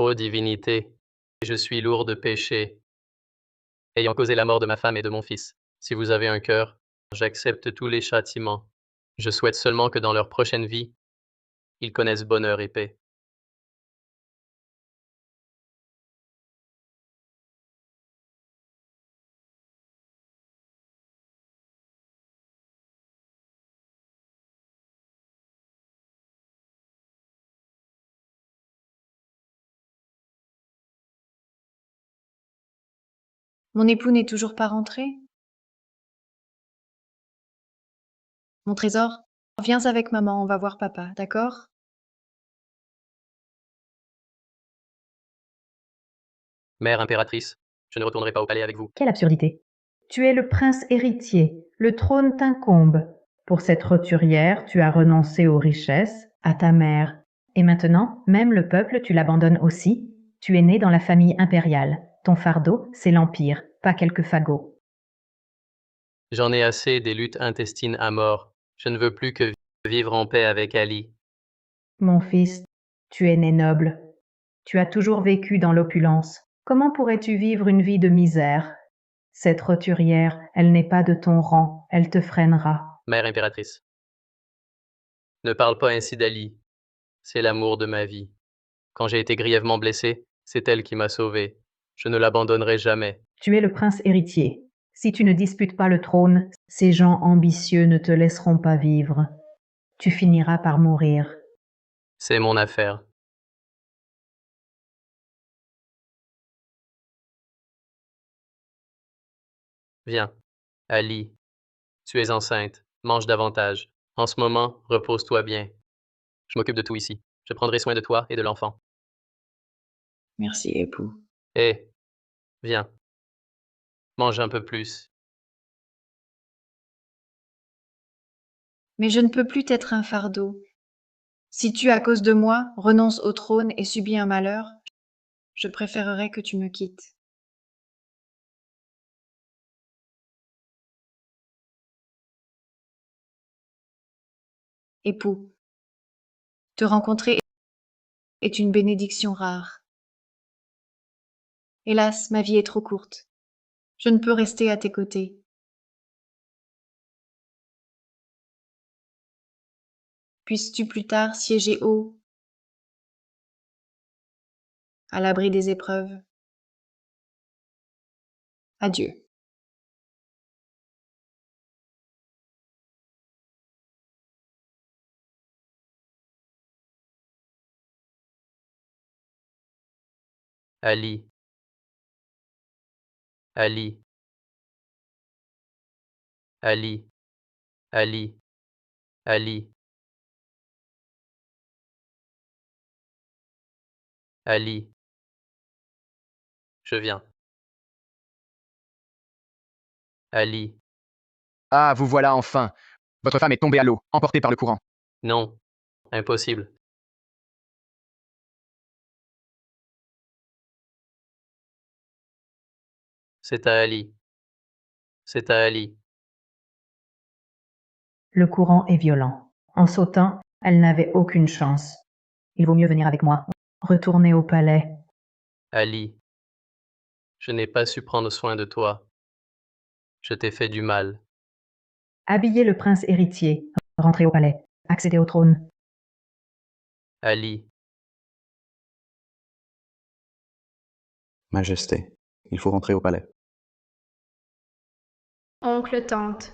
Ô divinité, je suis lourd de péché, ayant causé la mort de ma femme et de mon fils. Si vous avez un cœur, j'accepte tous les châtiments. Je souhaite seulement que dans leur prochaine vie, ils connaissent bonheur et paix. Mon époux n'est toujours pas rentré? Mon trésor, viens avec maman, on va voir papa, d'accord? Mère impératrice, je ne retournerai pas au palais avec vous. Quelle absurdité! Tu es le prince héritier, le trône t'incombe. Pour cette roturière, tu as renoncé aux richesses, à ta mère. Et maintenant, même le peuple, tu l'abandonnes aussi. Tu es né dans la famille impériale. Ton fardeau, c'est l'Empire, pas quelques fagots. J'en ai assez des luttes intestines à mort. Je ne veux plus que vivre en paix avec Ali. Mon fils, tu es né noble. Tu as toujours vécu dans l'opulence. Comment pourrais-tu vivre une vie de misère? Cette roturière, elle n'est pas de ton rang, elle te freinera. Mère impératrice, ne parle pas ainsi d'Ali. C'est l'amour de ma vie. Quand j'ai été grièvement blessé, c'est elle qui m'a sauvé. Je ne l'abandonnerai jamais. Tu es le prince héritier. Si tu ne disputes pas le trône, ces gens ambitieux ne te laisseront pas vivre. Tu finiras par mourir. C'est mon affaire. Viens, Ali, tu es enceinte. Mange davantage. En ce moment, repose-toi bien. Je m'occupe de tout ici. Je prendrai soin de toi et de l'enfant. Merci, époux. Hé, viens, mange un peu plus. Mais je ne peux plus t'être un fardeau. Si tu, à cause de moi, renonces au trône et subis un malheur, je préférerais que tu me quittes. Époux, te rencontrer est une bénédiction rare. Hélas, ma vie est trop courte. Je ne peux rester à tes côtés. Puisses-tu plus tard siéger haut, à l'abri des épreuves. Adieu. Ali, Ali, Ali, Ali, Ali, Ali. Je viens. Ali. Ah, vous voilà enfin. Votre femme est tombée à l'eau, emportée par le courant. Non, impossible. C'est à Ali. C'est à Ali. Le courant est violent. En sautant, elle n'avait aucune chance. Il vaut mieux venir avec moi. Retourner au palais. Ali, je n'ai pas su prendre soin de toi. Je t'ai fait du mal. Habiller le prince héritier. Rentrer au palais. Accéder au trône. Ali, Majesté, il faut rentrer au palais. Oncle, tante,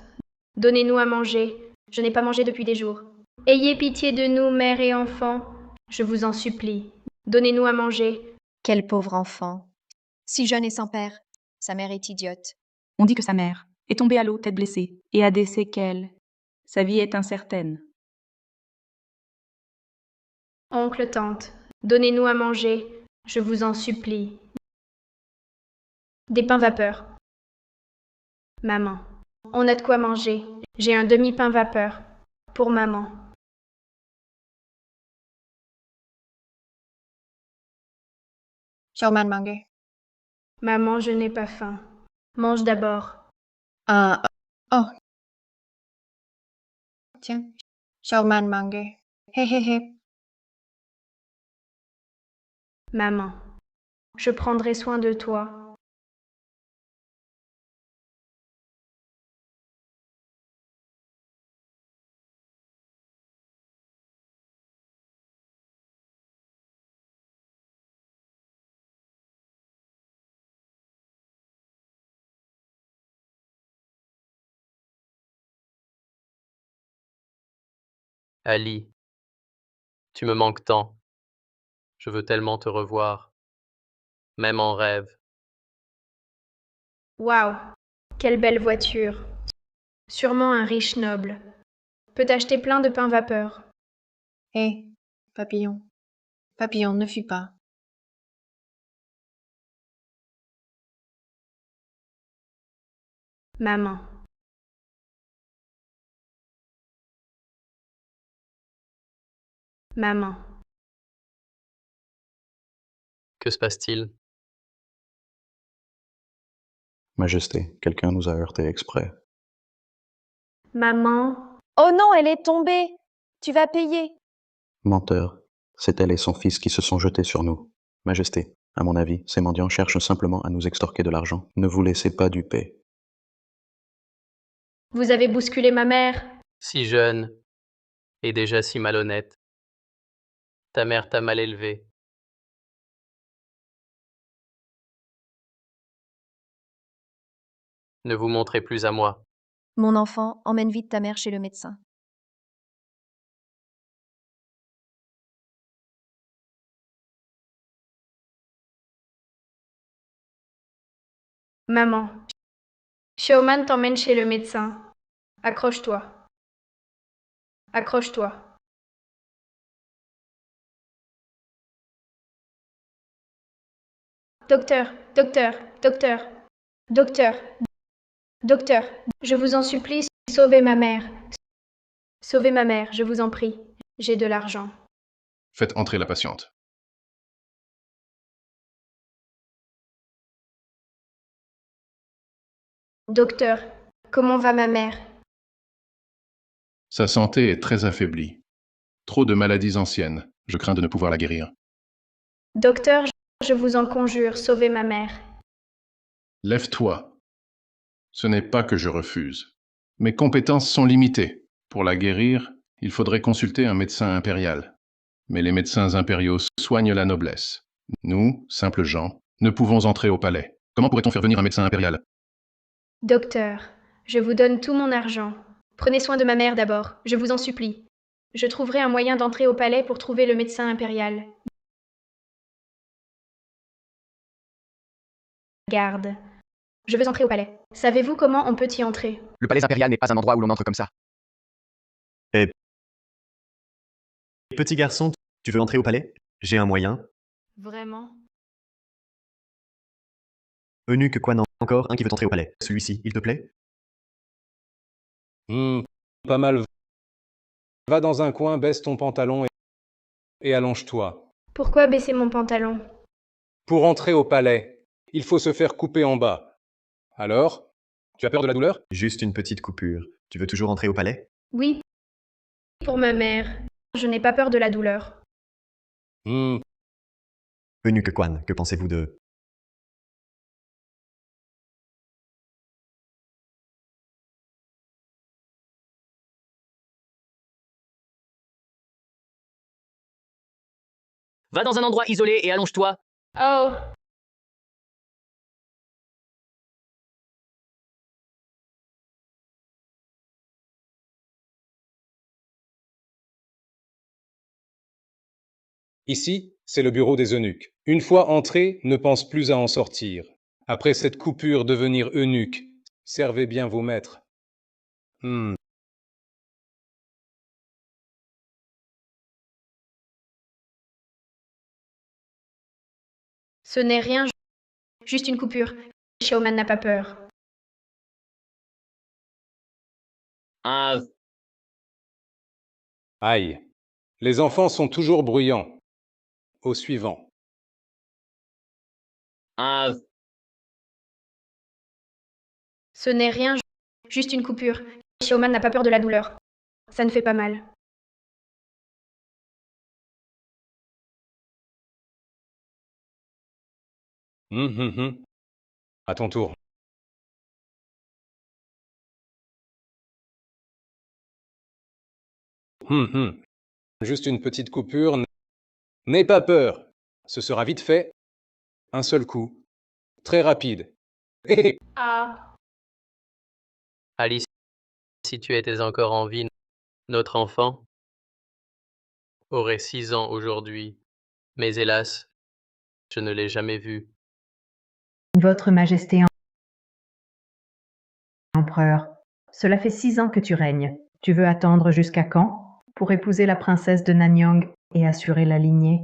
donnez-nous à manger. Je n'ai pas mangé depuis des jours. Ayez pitié de nous, mère et enfant. Je vous en supplie. Donnez-nous à manger. Quel pauvre enfant. Si jeune et sans père, sa mère est idiote. On dit que sa mère est tombée à l'eau tête blessée et a des séquelles. Sa vie est incertaine. Oncle, tante, donnez-nous à manger. Je vous en supplie. Des pains vapeur. Maman, on a de quoi manger. J'ai un demi-pain vapeur. Pour maman. Charman Mange. Maman, je n'ai pas faim. Mange d'abord. Ah, oh. Tiens. Charman Mange. Hé hé hé. Maman, je prendrai soin de toi. Ali, tu me manques tant. Je veux tellement te revoir, même en rêve. Waouh, quelle belle voiture. Sûrement un riche noble. Peut acheter plein de pain vapeur. Hé, papillon. Papillon, ne fuis pas. Maman, maman, Que se passe-t-il? Majesté, quelqu'un nous a heurtés exprès. maman, Oh non, elle est tombée. Tu vas payer. Menteur, c'est elle et son fils qui se sont jetés sur nous. Majesté, à mon avis, ces mendiants cherchent simplement à nous extorquer de l'argent. Ne vous laissez pas duper. vous avez bousculé ma mère. Si jeune et déjà si malhonnête. Ta mère t'a mal élevé. Ne vous montrez plus à moi. Mon enfant, emmène vite ta mère chez le médecin. Maman, Showman t'emmène chez le médecin. Accroche-toi. Accroche-toi. Docteur, docteur, docteur, docteur, docteur, je vous en supplie, sauvez ma mère. Sauvez ma mère, je vous en prie. J'ai de l'argent. Faites entrer la patiente. Docteur, comment va ma mère? Sa santé est très affaiblie. Trop de maladies anciennes. Je crains de ne pouvoir la guérir. Docteur, je vous en conjure, sauvez ma mère. Lève-toi. Ce n'est pas que je refuse. Mes compétences sont limitées. Pour la guérir, il faudrait consulter un médecin impérial. Mais les médecins impériaux soignent la noblesse. Nous, simples gens, ne pouvons entrer au palais. Comment pourrait-on faire venir un médecin impérial? Docteur, je vous donne tout mon argent. Prenez soin de ma mère d'abord, je vous en supplie. Je trouverai un moyen d'entrer au palais pour trouver le médecin impérial. Garde. Je veux entrer au palais. Savez-vous comment on peut y entrer? Le palais impérial n'est pas un endroit où l'on entre comme ça. Petit garçon, tu veux entrer au palais? J'ai un moyen. Vraiment? Eunuque Quan, encore un qui veut entrer au palais. Celui-ci, il te plaît? Pas mal. Va dans un coin, baisse ton pantalon et allonge-toi. Pourquoi baisser mon pantalon? Pour entrer au palais, il faut se faire couper en bas. Alors, tu as peur de la douleur? Juste une petite coupure. Tu veux toujours entrer au palais? Oui, pour ma mère. Je n'ai pas peur de la douleur. Eunuque Quan, que pensez-vous de... Va dans un endroit isolé et allonge-toi. Oh! Ici, c'est le bureau des eunuques. Une fois entré, ne pense plus à en sortir. Après cette coupure, devenir eunuque. Servez bien vos maîtres. Ce n'est rien, juste une coupure. Showman n'a pas peur. Aïe. Les enfants sont toujours bruyants. Au suivant. Ce n'est rien, juste une coupure. Showman n'a pas peur de la douleur. Ça ne fait pas mal. À ton tour. Juste une petite coupure. N'aie pas peur. Ce sera vite fait. Un seul coup. Très rapide. Ah. Alice, si tu étais encore en vie, notre enfant aurait 6 ans aujourd'hui. Mais hélas, je ne l'ai jamais vu. Votre Majesté Empereur, cela fait 6 ans que tu règnes. Tu veux attendre jusqu'à quand pour épouser la princesse de Nanyang et assurer la lignée?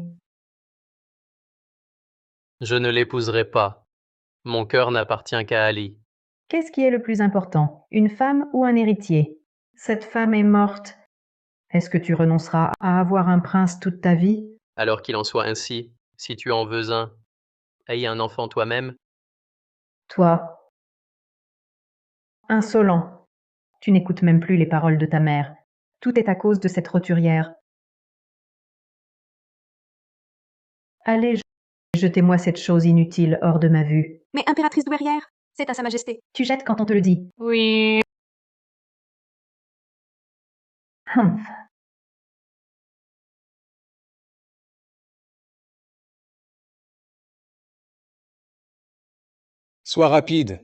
Je ne l'épouserai pas. Mon cœur n'appartient qu'à Ali. Qu'est-ce qui est le plus important, une femme ou un héritier? Cette femme est morte. Est-ce que tu renonceras à avoir un prince toute ta vie? Alors qu'il en soit ainsi, si tu en veux un, aie un enfant toi-même. Toi, insolent, tu n'écoutes même plus les paroles de ta mère. Tout est à cause de cette roturière. Allez, jetez-moi cette chose inutile hors de ma vue. Mais impératrice douairière, c'est à Sa Majesté. Tu jettes quand on te le dit. Oui. Humph. Sois rapide.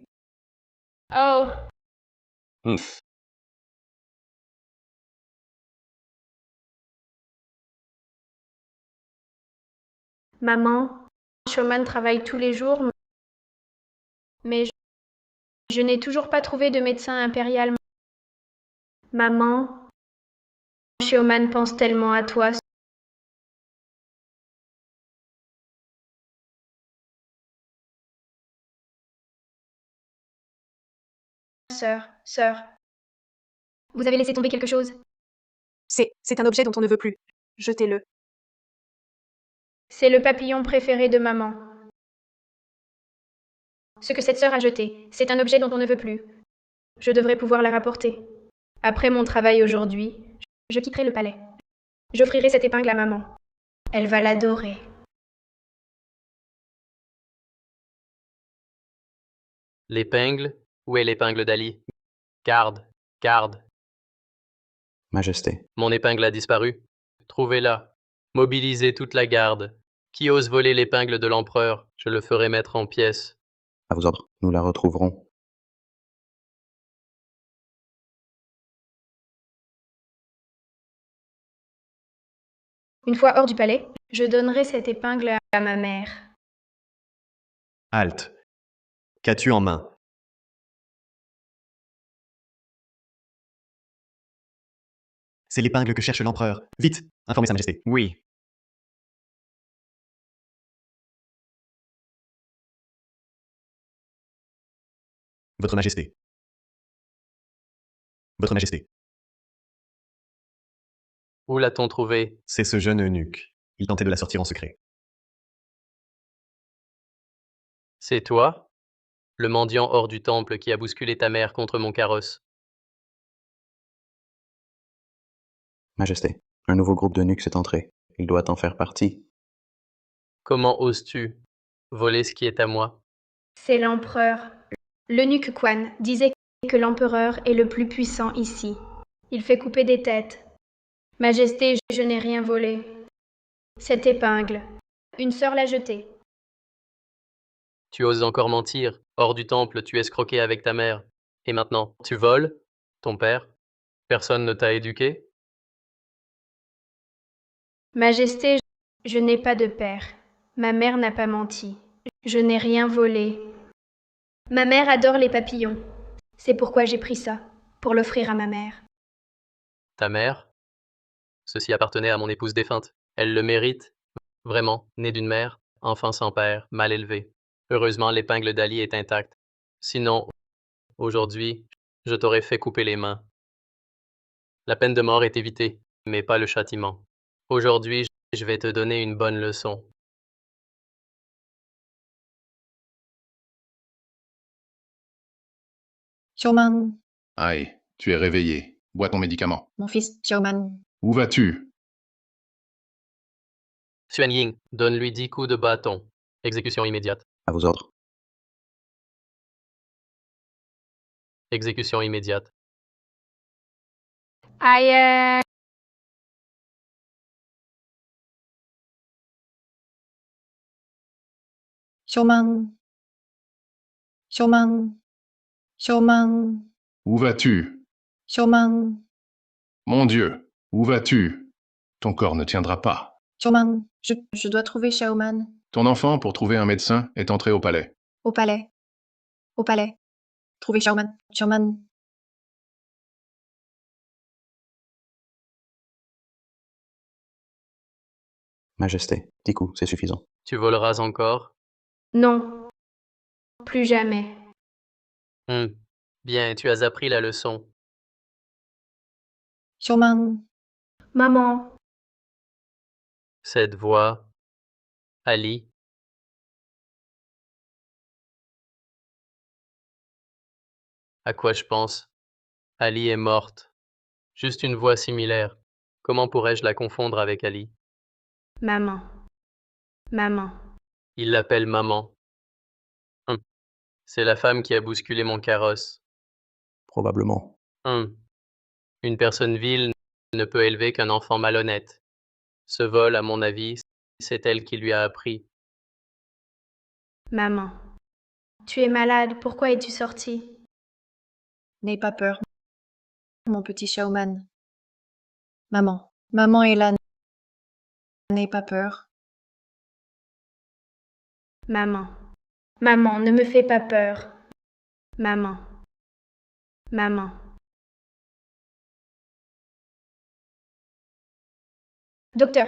Oh. Maman, Showman travaille tous les jours, mais je n'ai toujours pas trouvé de médecin impérial. Maman, Showman pense tellement à toi. Sœur, vous avez laissé tomber quelque chose? C'est un objet dont on ne veut plus. Jetez-le. C'est le papillon préféré de maman. Ce que cette sœur a jeté, c'est un objet dont on ne veut plus. Je devrais pouvoir la rapporter. Après mon travail aujourd'hui, je quitterai le palais. J'offrirai cette épingle à maman. Elle va l'adorer. L'épingle? Où est l'épingle d'Ali? Garde, garde. Majesté. Mon épingle a disparu. Trouvez-la. Mobilisez toute la garde. Qui ose voler l'épingle de l'empereur, je le ferai mettre en pièces. À vos ordres, nous la retrouverons. Une fois hors du palais, je donnerai cette épingle à ma mère. Halte. Qu'as-tu en main? C'est l'épingle que cherche l'empereur. Vite, informez Sa Majesté. Oui. Votre Majesté. Votre Majesté. Où l'a-t-on trouvé? C'est ce jeune eunuque. Il tentait de la sortir en secret. C'est toi? Le mendiant hors du temple qui a bousculé ta mère contre mon carrosse. Majesté, un nouveau groupe d'eunuques est entré. Il doit en faire partie. Comment oses-tu voler ce qui est à moi? C'est l'empereur. L'eunuque Quan disait que l'empereur est le plus puissant ici. Il fait couper des têtes. Majesté, je n'ai rien volé. Cette épingle, une sœur l'a jetée. Tu oses encore mentir. Hors du temple, tu escroquais avec ta mère. Et maintenant, tu voles? Ton père? Personne ne t'a éduqué? Majesté, je n'ai pas de père. Ma mère n'a pas menti. Je n'ai rien volé. Ma mère adore les papillons. C'est pourquoi j'ai pris ça, pour l'offrir à ma mère. Ta mère? Ceci appartenait à mon épouse défunte. Elle le mérite. Vraiment, née d'une mère, enfant sans père, mal élevé. Heureusement, l'épingle d'Ali est intacte. Sinon, aujourd'hui, je t'aurais fait couper les mains. La peine de mort est évitée, mais pas le châtiment. Aujourd'hui, je vais te donner une bonne leçon. Showman, Aïe, tu es réveillé. Bois ton médicament. mon fils, Showman. Où vas-tu? Xuan Ying, donne-lui 10 coups de bâton. Exécution immédiate. À vos ordres. Exécution immédiate. Aïe. Showman. Showman. Showman. Où vas-tu? Showman. Mon Dieu, où vas-tu? Ton corps ne tiendra pas. Showman. Je dois trouver Shaoman. Ton enfant, pour trouver un médecin, est entré au palais. Au palais. Au palais. Trouver Shaoman. Showman. Majesté, 10 coups, c'est suffisant. Tu voleras encore? Non. Plus jamais. Bien, tu as appris la leçon. Showman. Maman. Cette voix. Ali. À quoi je pense? Ali est morte. Juste une voix similaire. Comment pourrais-je la confondre avec Ali? Maman. Maman. Il l'appelle maman. C'est la femme qui a bousculé mon carrosse. Probablement. Une personne vile ne peut élever qu'un enfant malhonnête. Ce vol, à mon avis, c'est elle qui lui a appris. Maman. Tu es malade, pourquoi es-tu sortie? N'aie pas peur, mon petit Shaoman. Maman. Maman est là. N'aie pas peur. Maman. Maman, ne me fais pas peur. Maman. Maman. Docteur,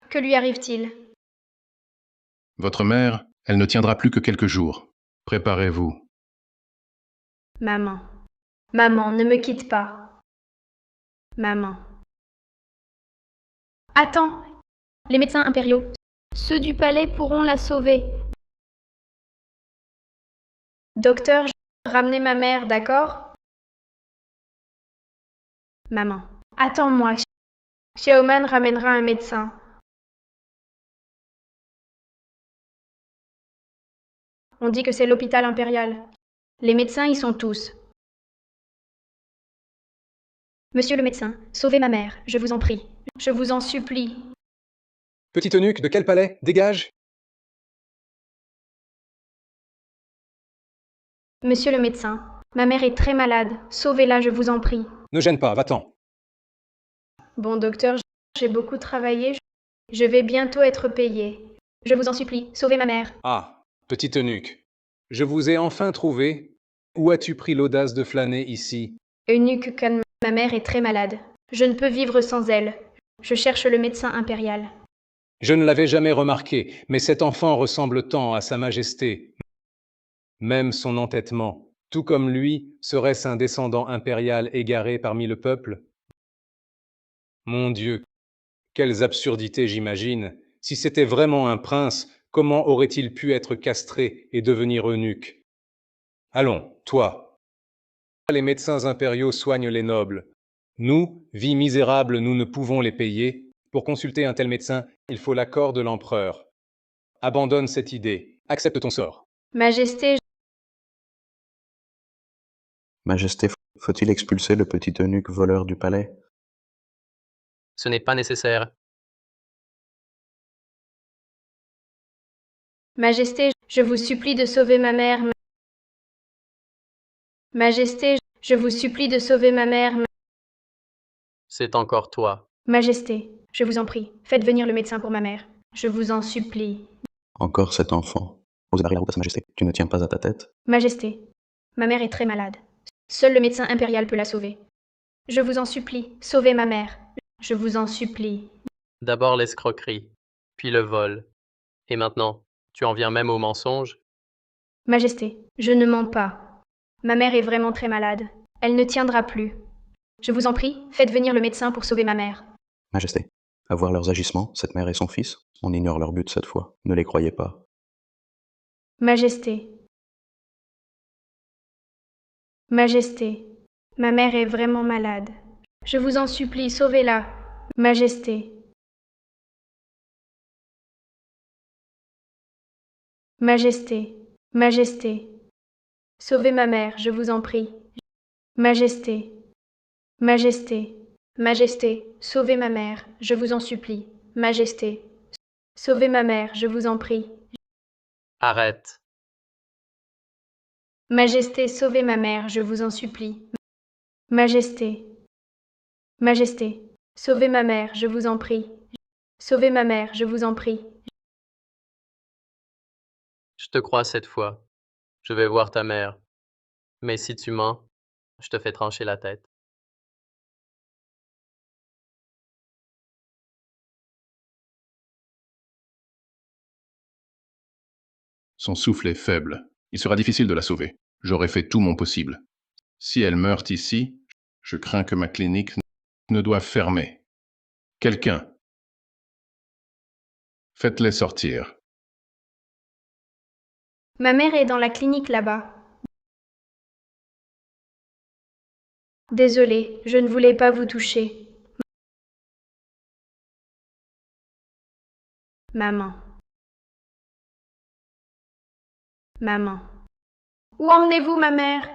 que lui arrive-t-il? Votre mère, elle ne tiendra plus que quelques jours. Préparez-vous. Maman. Maman, ne me quitte pas. Maman. Attends. Les médecins impériaux. Ceux du palais pourront la sauver. Docteur, ramenez ma mère, d'accord? Maman. Attends-moi. Xiaoman ramènera un médecin. On dit que c'est l'hôpital impérial. Les médecins y sont tous. Monsieur le médecin, sauvez ma mère, je vous en prie. Je vous en supplie. Petit eunuque, de quel palais? Dégage! Monsieur le médecin, ma mère est très malade. Sauvez-la, je vous en prie. Ne gêne pas, va-t'en. Bon, docteur, j'ai beaucoup travaillé. Je vais bientôt être payé. Je vous en supplie, sauvez ma mère. Ah, petit eunuque, je vous ai enfin trouvé. Où as-tu pris l'audace de flâner ici? Eunuque Khan, ma mère est très malade. Je ne peux vivre sans elle. Je cherche le médecin impérial. Je ne l'avais jamais remarqué, mais cet enfant ressemble tant à Sa Majesté. Même son entêtement, tout comme lui, serait-ce un descendant impérial égaré parmi le peuple? Mon Dieu, quelles absurdités j'imagine! Si c'était vraiment un prince, comment aurait-il pu être castré et devenir eunuque? Allons, toi. Les médecins impériaux soignent les nobles. Nous, vie misérable, nous ne pouvons les payer. Pour consulter un tel médecin, il faut l'accord de l'empereur. Abandonne cette idée. Accepte ton sort. Majesté, Majesté, faut-il expulser le petit eunuque voleur du palais? Ce n'est pas nécessaire. Majesté, je vous supplie de sauver ma mère. Majesté, je vous supplie de sauver ma mère. C'est encore toi. Majesté, je vous en prie, faites venir le médecin pour ma mère. Je vous en supplie. Encore cet enfant. Osez barrer la route à Sa Majesté. Tu ne tiens pas à ta tête? Majesté, ma mère est très malade. Seul le médecin impérial peut la sauver. Je vous en supplie, sauvez ma mère. Je vous en supplie. D'abord l'escroquerie, puis le vol. Et maintenant, tu en viens même au mensonge? Majesté, je ne mens pas. Ma mère est vraiment très malade. Elle ne tiendra plus. Je vous en prie, faites venir le médecin pour sauver ma mère. Majesté, à voir leurs agissements, cette mère et son fils, on ignore leur but cette fois. Ne les croyez pas. Majesté. Majesté, ma mère est vraiment malade. Je vous en supplie, sauvez-la. Majesté. Majesté, Majesté. Sauvez ma mère, je vous en prie. Majesté. Majesté. Majesté. Sauvez ma mère, je vous en supplie. Majesté. Sauvez ma mère, je vous en prie. Arrête. Majesté, sauvez ma mère, je vous en supplie. Majesté. Majesté. Sauvez ma mère, je vous en prie. Sauvez ma mère, je vous en prie. Je te crois cette fois. Je vais voir ta mère. Mais si tu mens, je te fais trancher la tête. Son souffle est faible. Il sera difficile de la sauver. J'aurai fait tout mon possible. Si elle meurt ici, je crains que ma clinique ne doive fermer. Quelqu'un. Faites-les sortir. Ma mère est dans la clinique là-bas. Désolée, je ne voulais pas vous toucher. Maman. Maman. Où emmenez-vous ma mère?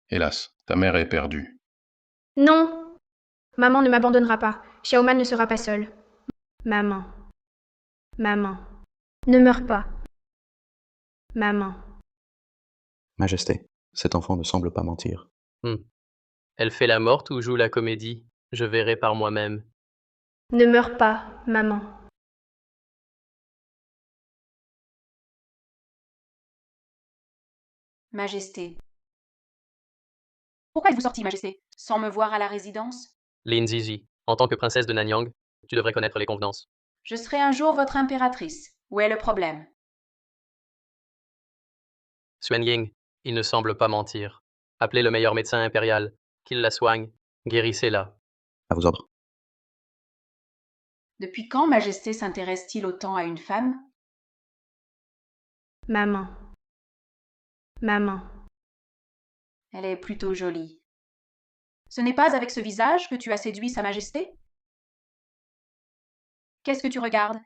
Hélas, ta mère est perdue. Non. Maman ne m'abandonnera pas. Xiaoman ne sera pas seul. Maman. Maman. Ne meurs pas. Maman. Majesté, cet enfant ne semble pas mentir. Elle fait la morte ou joue la comédie? Je verrai par moi-même. Ne meurs pas, maman. Majesté. Pourquoi êtes-vous sortie, Majesté, sans me voir à la résidence? Lin Zizi, en tant que princesse de Nanyang, tu devrais connaître les convenances. Je serai un jour votre impératrice. Où est le problème? Xuan Ying, il ne semble pas mentir. Appelez le meilleur médecin impérial, qu'il la soigne, guérissez-la. À vos ordres. Depuis quand Majesté s'intéresse-t-il autant à une femme? Maman. Maman. Elle est plutôt jolie. Ce n'est pas avec ce visage que tu as séduit Sa Majesté? Qu'est-ce que tu regardes?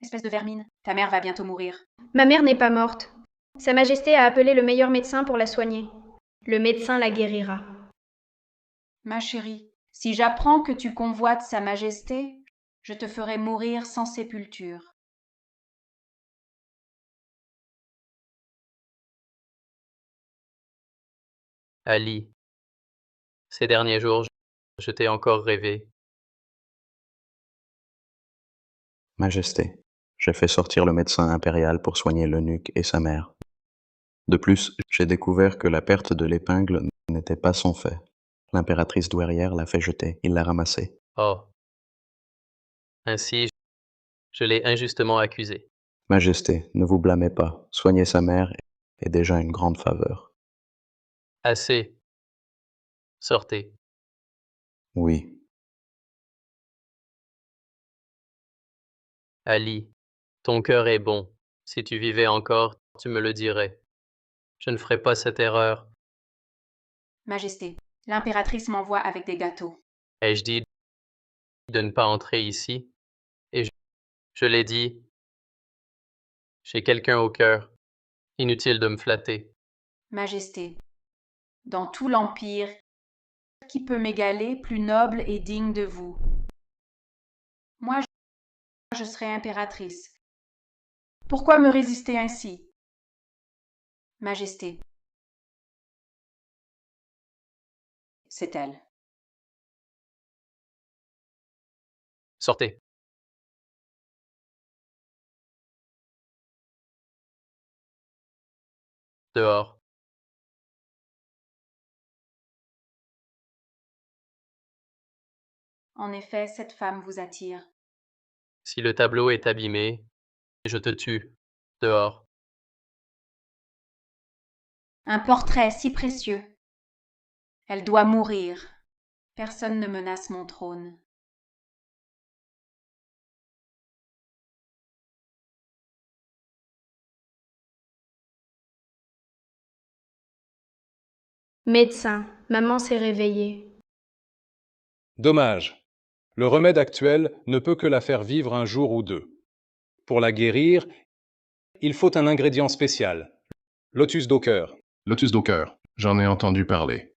Espèce de vermine, ta mère va bientôt mourir. Ma mère n'est pas morte. Sa Majesté a appelé le meilleur médecin pour la soigner. Le médecin la guérira. Ma chérie, si j'apprends que tu convoites Sa Majesté, je te ferai mourir sans sépulture. Ali, ces derniers jours, je t'ai encore rêvé. Majesté, j'ai fait sortir le médecin impérial pour soigner l'eunuque et sa mère. De plus, j'ai découvert que la perte de l'épingle n'était pas son fait. L'impératrice douairière l'a fait jeter, il l'a ramassée. Oh. Ainsi, je l'ai injustement accusé. Majesté, ne vous blâmez pas, soigner sa mère est déjà une grande faveur. Assez. Sortez. Oui. Ali, ton cœur est bon. Si tu vivais encore, tu me le dirais. Je ne ferai pas cette erreur. Majesté, l'impératrice m'envoie avec des gâteaux. Ai-je dit de ne pas entrer ici? Et je l'ai dit. J'ai quelqu'un au cœur. Inutile de me flatter. Majesté, dans tout l'Empire, qui peut m'égaler, plus noble et digne de vous? Moi, je serai impératrice. Pourquoi me résister ainsi? Majesté. C'est elle. Sortez. Dehors. En effet, cette femme vous attire. Si le tableau est abîmé, je te tue. Dehors. Un portrait si précieux. Elle doit mourir. Personne ne menace mon trône. Médecin, maman s'est réveillée. Dommage. Le remède actuel ne peut que la faire vivre un jour ou deux. Pour la guérir, il faut un ingrédient spécial. Lotus Docker. Lotus Docker, j'en ai entendu parler.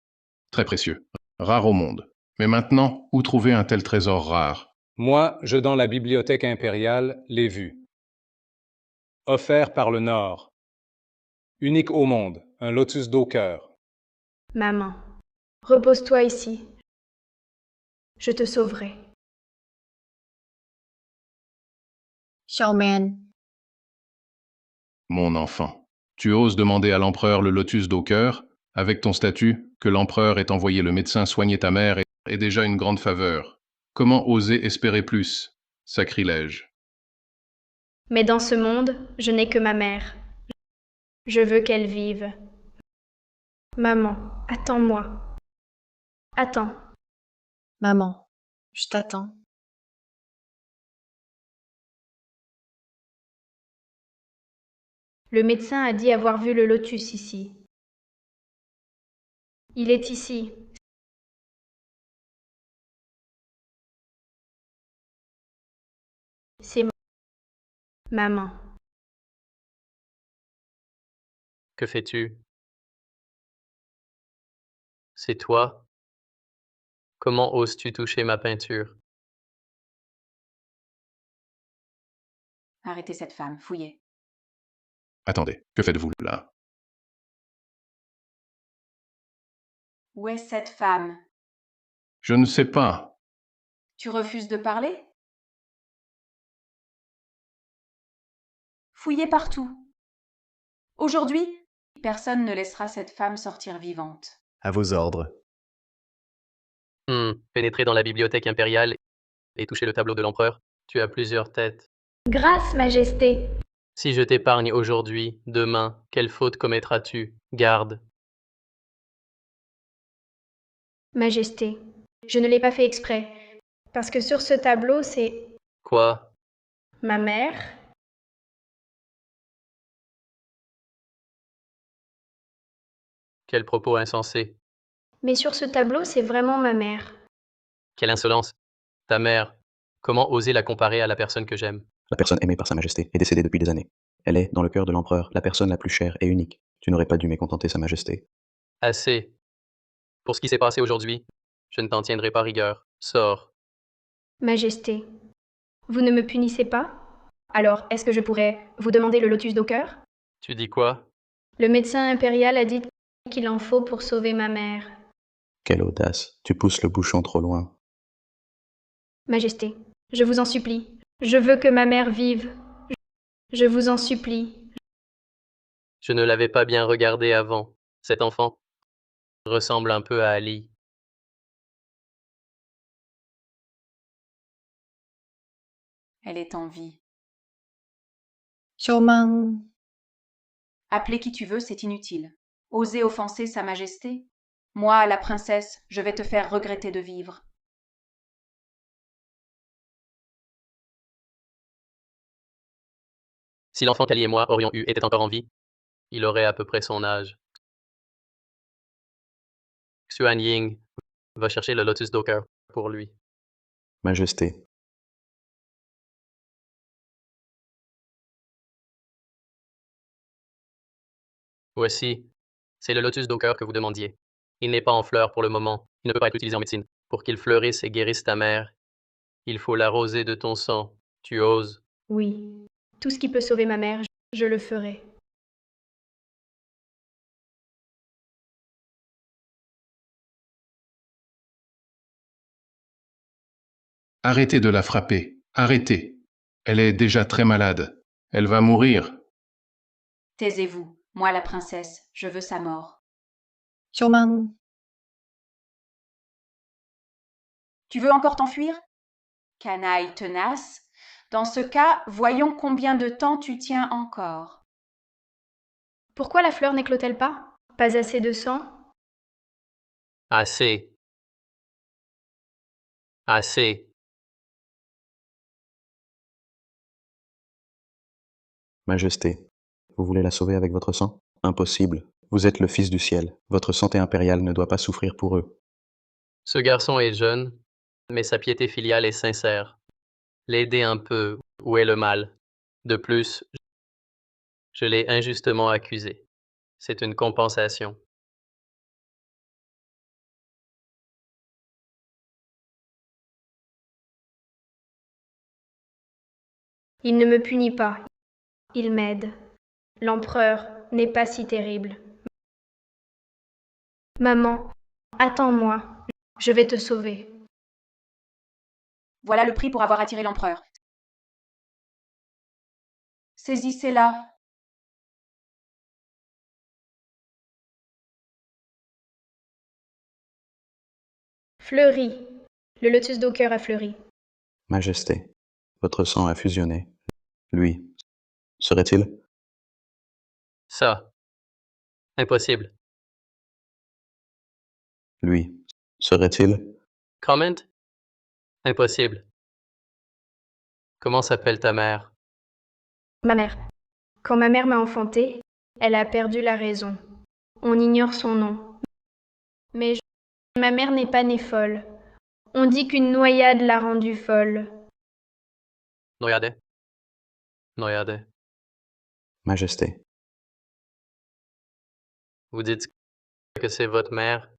Très précieux, rare au monde. Mais maintenant, où trouver un tel trésor rare? Moi, je dans la bibliothèque impériale l'ai vu. Offert par le Nord. Unique au monde, un Lotus Docker. Maman, repose-toi ici. Je te sauverai. Xiaoman, Mon enfant, tu oses demander à l'empereur le Lotus Docker? Avec ton statut, que l'empereur ait envoyé le médecin soigner ta mère est déjà une grande faveur. Comment oser espérer plus? Sacrilège. Mais dans ce monde, je n'ai que ma mère. Je veux qu'elle vive. Maman, attends-moi. Attends. maman, je t'attends. Le médecin a dit avoir vu le lotus ici. Il est ici. C'est maman. Que fais-tu? C'est toi? Comment oses-tu toucher ma peinture? Arrêtez cette femme, fouillez. Attendez, que faites-vous là? Où est cette femme? Je ne sais pas. Tu refuses de parler? Fouillez partout. Aujourd'hui, personne ne laissera cette femme sortir vivante. À vos ordres. Pénétrer dans la bibliothèque impériale et toucher le tableau de l'empereur, tu as plusieurs têtes. Grâce, Majesté. Si je t'épargne aujourd'hui, demain, quelle faute commettras-tu? Garde. Majesté, je ne l'ai pas fait exprès. Parce que sur ce tableau, c'est Quoi? ma mère. Quel propos insensé. Mais sur ce tableau, c'est vraiment ma mère. Quelle insolence. Ta mère. Comment oser la comparer à la personne que j'aime? La personne aimée par Sa Majesté est décédée depuis des années. Elle est, dans le cœur de l'empereur, la personne la plus chère et unique. Tu n'aurais pas dû mécontenter Sa Majesté. Assez. Pour ce qui s'est passé aujourd'hui, je ne t'en tiendrai pas rigueur. Sors. Majesté, vous ne me punissez pas? Alors, est-ce que je pourrais vous demander le lotus Docker? Tu dis quoi? Le médecin impérial a dit qu'il en faut pour sauver ma mère. Quelle audace. Tu pousses le bouchon trop loin. Majesté, je vous en supplie. Je veux que ma mère vive. Je vous en supplie. Je ne l'avais pas bien regardé avant. Cet enfant ressemble un peu à Ali. Elle est en vie. Xiaoman, Appeler qui tu veux, c'est inutile. Oser offenser Sa Majesté? Moi, la princesse, je vais te faire regretter de vivre. Si l'enfant qu'Ali et moi aurions eu était encore en vie, il aurait à peu près son âge. Xuan Ying va chercher le Lotus Docker pour lui. Majesté. Voici. C'est le Lotus Docker que vous demandiez. Il n'est pas en fleurs pour le moment. Il ne peut pas être utilisé en médecine. Pour qu'il fleurisse et guérisse ta mère, il faut l'arroser de ton sang. Tu oses? Oui. Tout ce qui peut sauver ma mère, je le ferai. Arrêtez de la frapper. Arrêtez. Elle est déjà très malade. Elle va mourir. Taisez-vous. Moi, la princesse, je veux sa mort. Xiaoman, Tu veux encore t'enfuir? Canaille tenace. Dans ce cas, voyons combien de temps tu tiens encore. Pourquoi la fleur n'éclot-elle pas? Pas assez de sang? Assez. Assez. Majesté. Vous voulez la sauver avec votre sang? Impossible. Vous êtes le fils du ciel. Votre santé impériale ne doit pas souffrir pour eux. Ce garçon est jeune, mais sa piété filiale est sincère. L'aider un peu, où est le mal? De plus, Je l'ai injustement accusé. C'est une compensation. Il ne me punit pas, il m'aide. L'empereur n'est pas si terrible. Maman, attends-moi, je vais te sauver. Voilà le prix pour avoir attiré l'empereur. Saisissez-la. Fleuri. Le lotus d'eau cœur a fleuri. Majesté, votre sang a fusionné. Lui, serait-il? Ça. Impossible. Lui, serait-il? Comment? Impossible. Comment s'appelle ta mère? Ma mère. Quand ma mère m'a enfantée, elle a perdu la raison. On ignore son nom. Mais ma mère n'est pas née folle. On dit qu'une noyade l'a rendue folle. Noyade. Noyade. Majesté, Vous dites que c'est votre mère?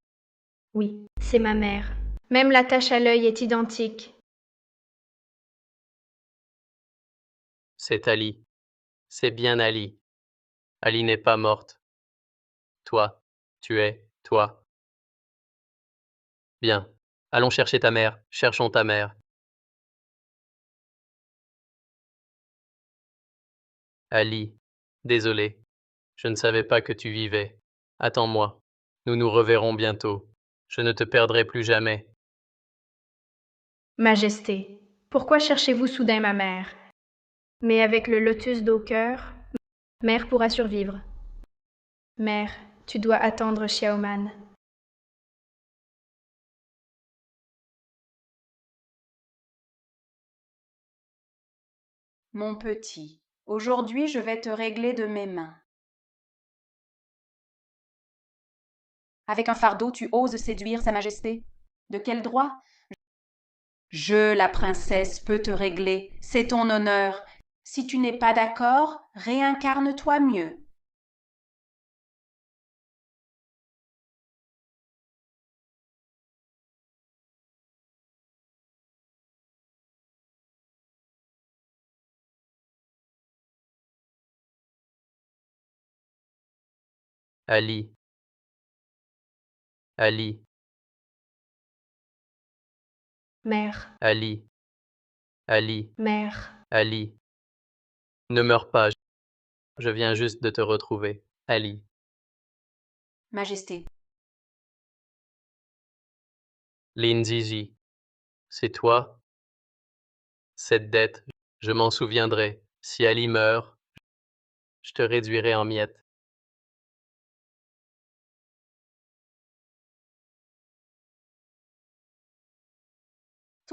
Oui, c'est ma mère. Même la tache à l'œil est identique. C'est Ali. C'est bien Ali. Ali n'est pas morte. Toi, tu es toi. Bien. Allons chercher ta mère. Cherchons ta mère. Ali. Désolé. Je ne savais pas que tu vivais. Attends-moi. Nous nous reverrons bientôt. Je ne te perdrai plus jamais. Majesté, pourquoi cherchez-vous soudain ma mère? Mais avec le lotus d'eau cœur, mère pourra survivre. Mère, tu dois attendre Xiaoman. Mon petit, aujourd'hui je vais te régler de mes mains. Avec un fardeau, tu oses séduire Sa Majesté? De quel droit? Je, la princesse, peux te régler. C'est ton honneur. Si tu n'es pas d'accord, réincarne-toi mieux. Ali. Ali. Mère, Ali. Ali. mère, Ali. Ne meurs pas. Je viens juste de te retrouver. Ali. Majesté, Linzizi. C'est toi? Cette dette, je m'en souviendrai. Si Ali meurt, je te réduirai en miettes.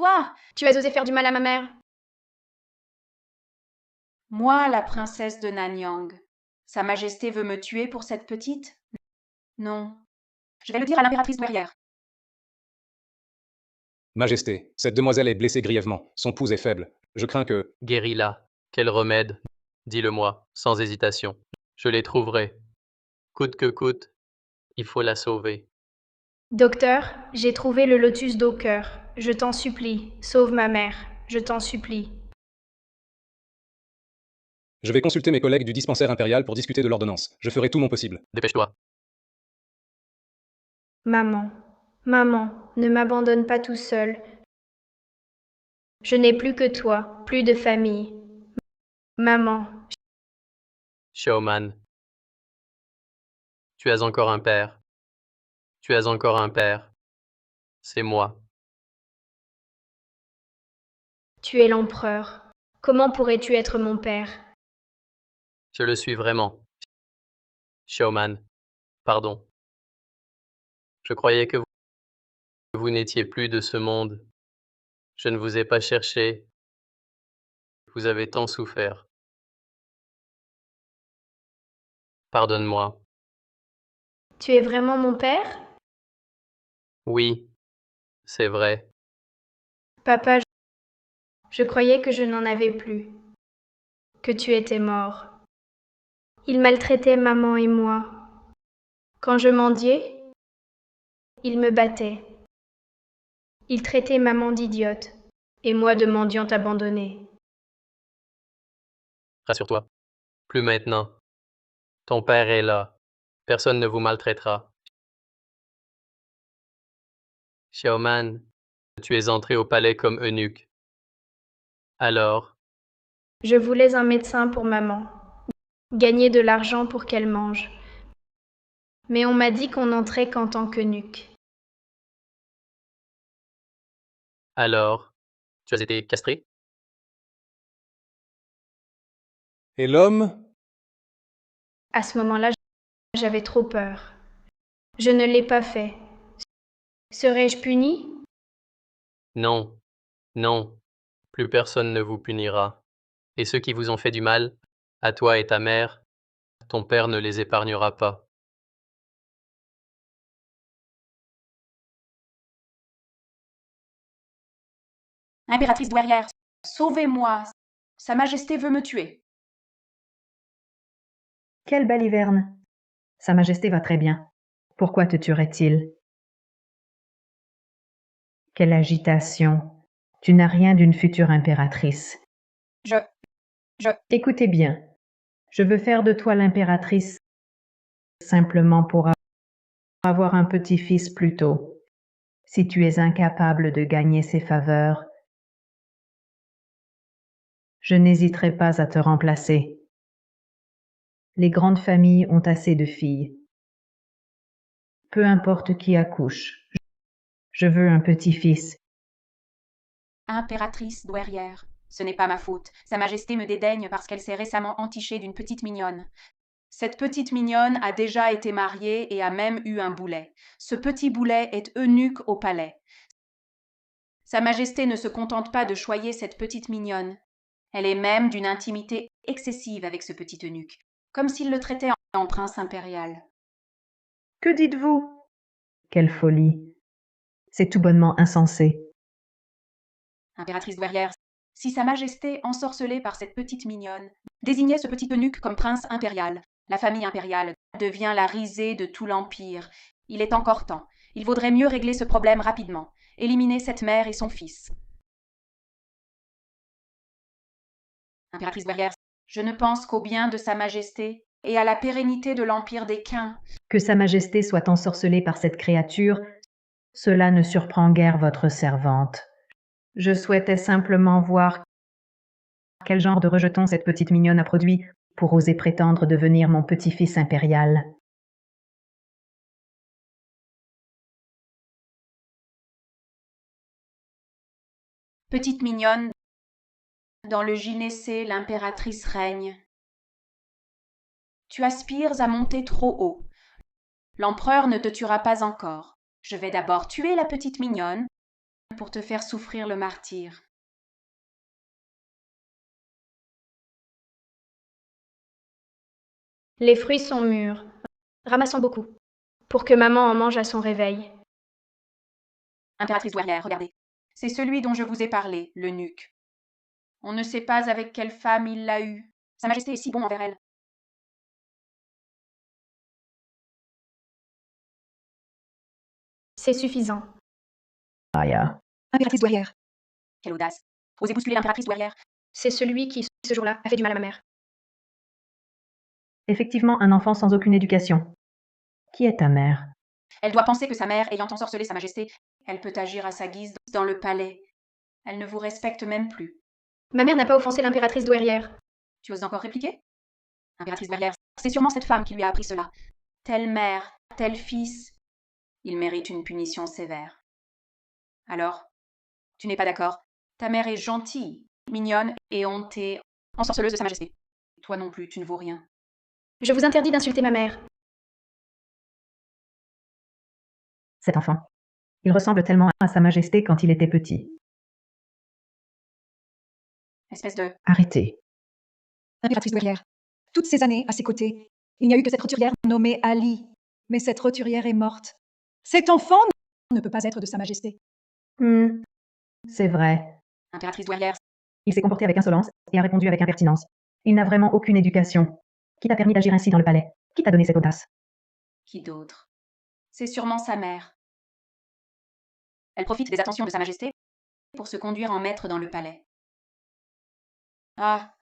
toi, tu as osé faire du mal à ma mère. moi la princesse de Nanyang. Sa Majesté veut me tuer pour cette petite? Non. Je vais le dire à l'impératrice douairière. Majesté, cette demoiselle est blessée grièvement. Son pouls est faible. Je crains que... Guérilla. Quel remède? Dis-le-moi, sans hésitation. Je les trouverai. Coûte que coûte, il faut la sauver. Docteur, j'ai trouvé le lotus d'eau cœur. Je t'en supplie, sauve ma mère. Je t'en supplie. Je vais consulter mes collègues du dispensaire impérial pour discuter de l'ordonnance. Je ferai tout mon possible. Dépêche-toi. Maman, maman, ne m'abandonne pas tout seul. Je n'ai plus que toi, plus de famille. Maman, Showman. Tu as encore un père. Tu as encore un père. C'est moi. tu es l'empereur. Comment pourrais-tu être mon père? Je le suis vraiment. Showman. Pardon. Je croyais que vous n'étiez plus de ce monde. Je ne vous ai pas cherché. Vous avez tant souffert. Pardonne-moi. Tu es vraiment mon père? Oui, c'est vrai. Papa, je croyais que je n'en avais plus, que tu étais mort. Il maltraitait maman et moi. Quand je mendiais, il me battait. Il traitait maman d'idiote et moi de mendiante abandonnée. Rassure-toi. Plus maintenant. Ton père est là. Personne ne vous maltraitera. Xiaoman, tu es entré au palais comme eunuque. Alors, Je voulais un médecin pour maman, gagner de l'argent pour qu'elle mange. Mais on m'a dit qu'on n'entrait qu'en tant qu'eunuque. alors, tu as été castré? Et l'homme? À ce moment-là, j'avais trop peur. Je ne l'ai pas fait. Serais-je punie? Non, non, plus personne ne vous punira. Et ceux qui vous ont fait du mal, à toi et ta mère, ton père ne les épargnera pas. Impératrice douairière, sauvez-moi. Sa Majesté veut me tuer. Quelle belle hiverne! Sa Majesté va très bien. Pourquoi te tuerait-il? Quelle agitation! Tu n'as rien d'une future impératrice. Je... Écoutez bien, je veux faire de toi l'impératrice simplement pour avoir un petit-fils plus tôt. Si tu es incapable de gagner ses faveurs, je n'hésiterai pas à te remplacer. Les grandes familles ont assez de filles. Peu importe qui accouche, je veux un petit-fils. Impératrice douairière, ce n'est pas ma faute. Sa Majesté me dédaigne parce qu'elle s'est récemment entichée d'une petite mignonne. Cette petite mignonne a déjà été mariée et a même eu un boulet. Ce petit boulet est eunuque au palais. Sa Majesté ne se contente pas de choyer cette petite mignonne. Elle est même d'une intimité excessive avec ce petit eunuque, comme s'il le traitait en prince impérial. Que dites-vous? Quelle folie! C'est tout bonnement insensé. Impératrice douairière, si Sa Majesté, ensorcelée par cette petite mignonne, désignait ce petit eunuque comme prince impérial, la famille impériale devient la risée de tout l'Empire. Il est encore temps. Il vaudrait mieux régler ce problème rapidement, éliminer cette mère et son fils. Impératrice douairière, je ne pense qu'au bien de Sa Majesté et à la pérennité de l'Empire des Qins. Que Sa Majesté soit ensorcelée par cette créature, cela ne surprend guère votre servante. Je souhaitais simplement voir quel genre de rejeton cette petite mignonne a produit pour oser prétendre devenir mon petit-fils impérial. Petite mignonne, dans le gynécée, l'impératrice règne. Tu aspires à monter trop haut. L'empereur ne te tuera pas encore. Je vais d'abord tuer la petite mignonne pour te faire souffrir le martyre. Les fruits sont mûrs. Ramassons beaucoup, pour que maman en mange à son réveil. Impératrice douairière, regardez. C'est celui dont je vous ai parlé, l'eunuque. On ne sait pas avec quelle femme il l'a eu. Sa Majesté est si bon envers elle. C'est suffisant. Aya. Impératrice douairière. Quelle audace. Osez bousculer l'impératrice douairière. C'est celui qui, ce jour-là, a fait du mal à ma mère. Effectivement, un enfant sans aucune éducation. Qui est ta mère? Elle doit penser que sa mère, ayant ensorcelé Sa Majesté, elle peut agir à sa guise dans le palais. Elle ne vous respecte même plus. Ma mère n'a pas offensé l'impératrice douairière. Tu oses encore répliquer? Impératrice douairière, c'est sûrement cette femme qui lui a appris cela. Telle mère, tel fils, il mérite une punition sévère. Alors, tu n'es pas d'accord? Ta mère est gentille, mignonne et hontée, ensorceleuse de Sa Majesté. Toi non plus, tu ne vaux rien. Je vous interdis d'insulter ma mère. Cet enfant. Il ressemble tellement à Sa Majesté quand il était petit. Espèce de... Arrêtez. Impératrice douairière. Toutes ces années, à ses côtés, il n'y a eu que cette roturière nommée Ali. Mais cette roturière est morte. Cet enfant ne peut pas être de Sa Majesté. C'est vrai. Impératrice douairière, Il s'est comporté avec insolence et a répondu avec impertinence. Il n'a vraiment aucune éducation. Qui t'a permis d'agir ainsi dans le palais? Qui t'a donné cette audace? Qui d'autre? C'est sûrement sa mère. Elle profite des attentions de Sa Majesté pour se conduire en maître dans le palais. Ah,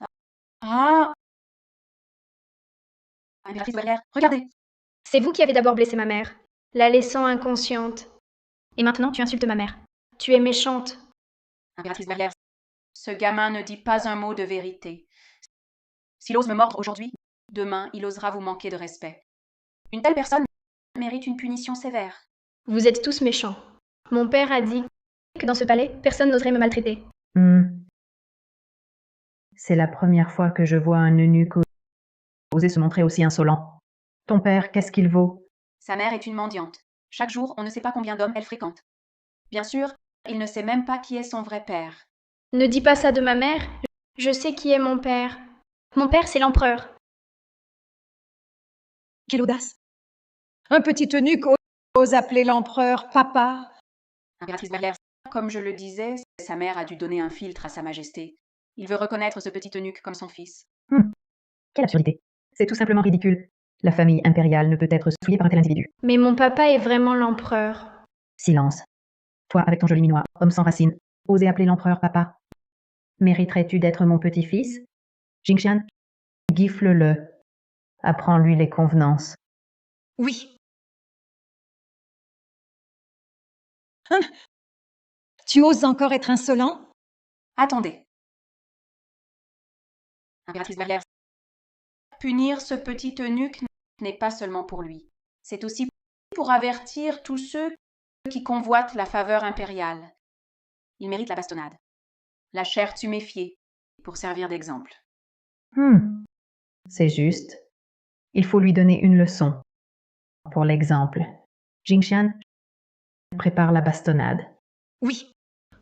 ah, impératrice douairière, regardez! C'est vous qui avez d'abord blessé ma mère, la laissant inconsciente. Et maintenant, tu insultes ma mère. Tu es méchante. Impératrice douairière, ce gamin ne dit pas un mot de vérité. S'il ose me mordre aujourd'hui, demain, il osera vous manquer de respect. Une telle personne mérite une punition sévère. Vous êtes tous méchants. Mon père a dit que dans ce palais, personne n'oserait me maltraiter. C'est la première fois que je vois un eunuque oser se montrer aussi insolent. Ton père, qu'est-ce qu'il vaut? Sa mère est une mendiante. Chaque jour, on ne sait pas combien d'hommes elle fréquente. Bien sûr, il ne sait même pas qui est son vrai père. Ne dis pas ça de ma mère. Je sais qui est mon père. Mon père, c'est l'empereur. Quelle audace! Un petit eunuque ose appeler l'empereur papa. Impératrice douairière, comme je le disais, sa mère a dû donner un filtre à Sa Majesté. Il veut reconnaître ce petit eunuque comme son fils. Quelle absurdité! C'est tout simplement ridicule. La famille impériale ne peut être souillée par un tel individu. Mais mon papa est vraiment l'empereur. Silence. Toi, avec ton joli minois, homme sans racine, oser appeler l'empereur papa. Mériterais-tu d'être mon petit-fils? Jingxian, gifle-le. Apprends-lui les convenances. Oui. Hein? Tu oses encore être insolent? Attendez. Impératrice douairière, punir ce petit eunuque n'est pas seulement pour lui. C'est aussi pour avertir tous ceux qui convoitent la faveur impériale. Il mérite la bastonnade. La chair tuméfiée, pour servir d'exemple. C'est juste. Il faut lui donner une leçon. Pour l'exemple. Jingxian, prépare la bastonnade. Oui.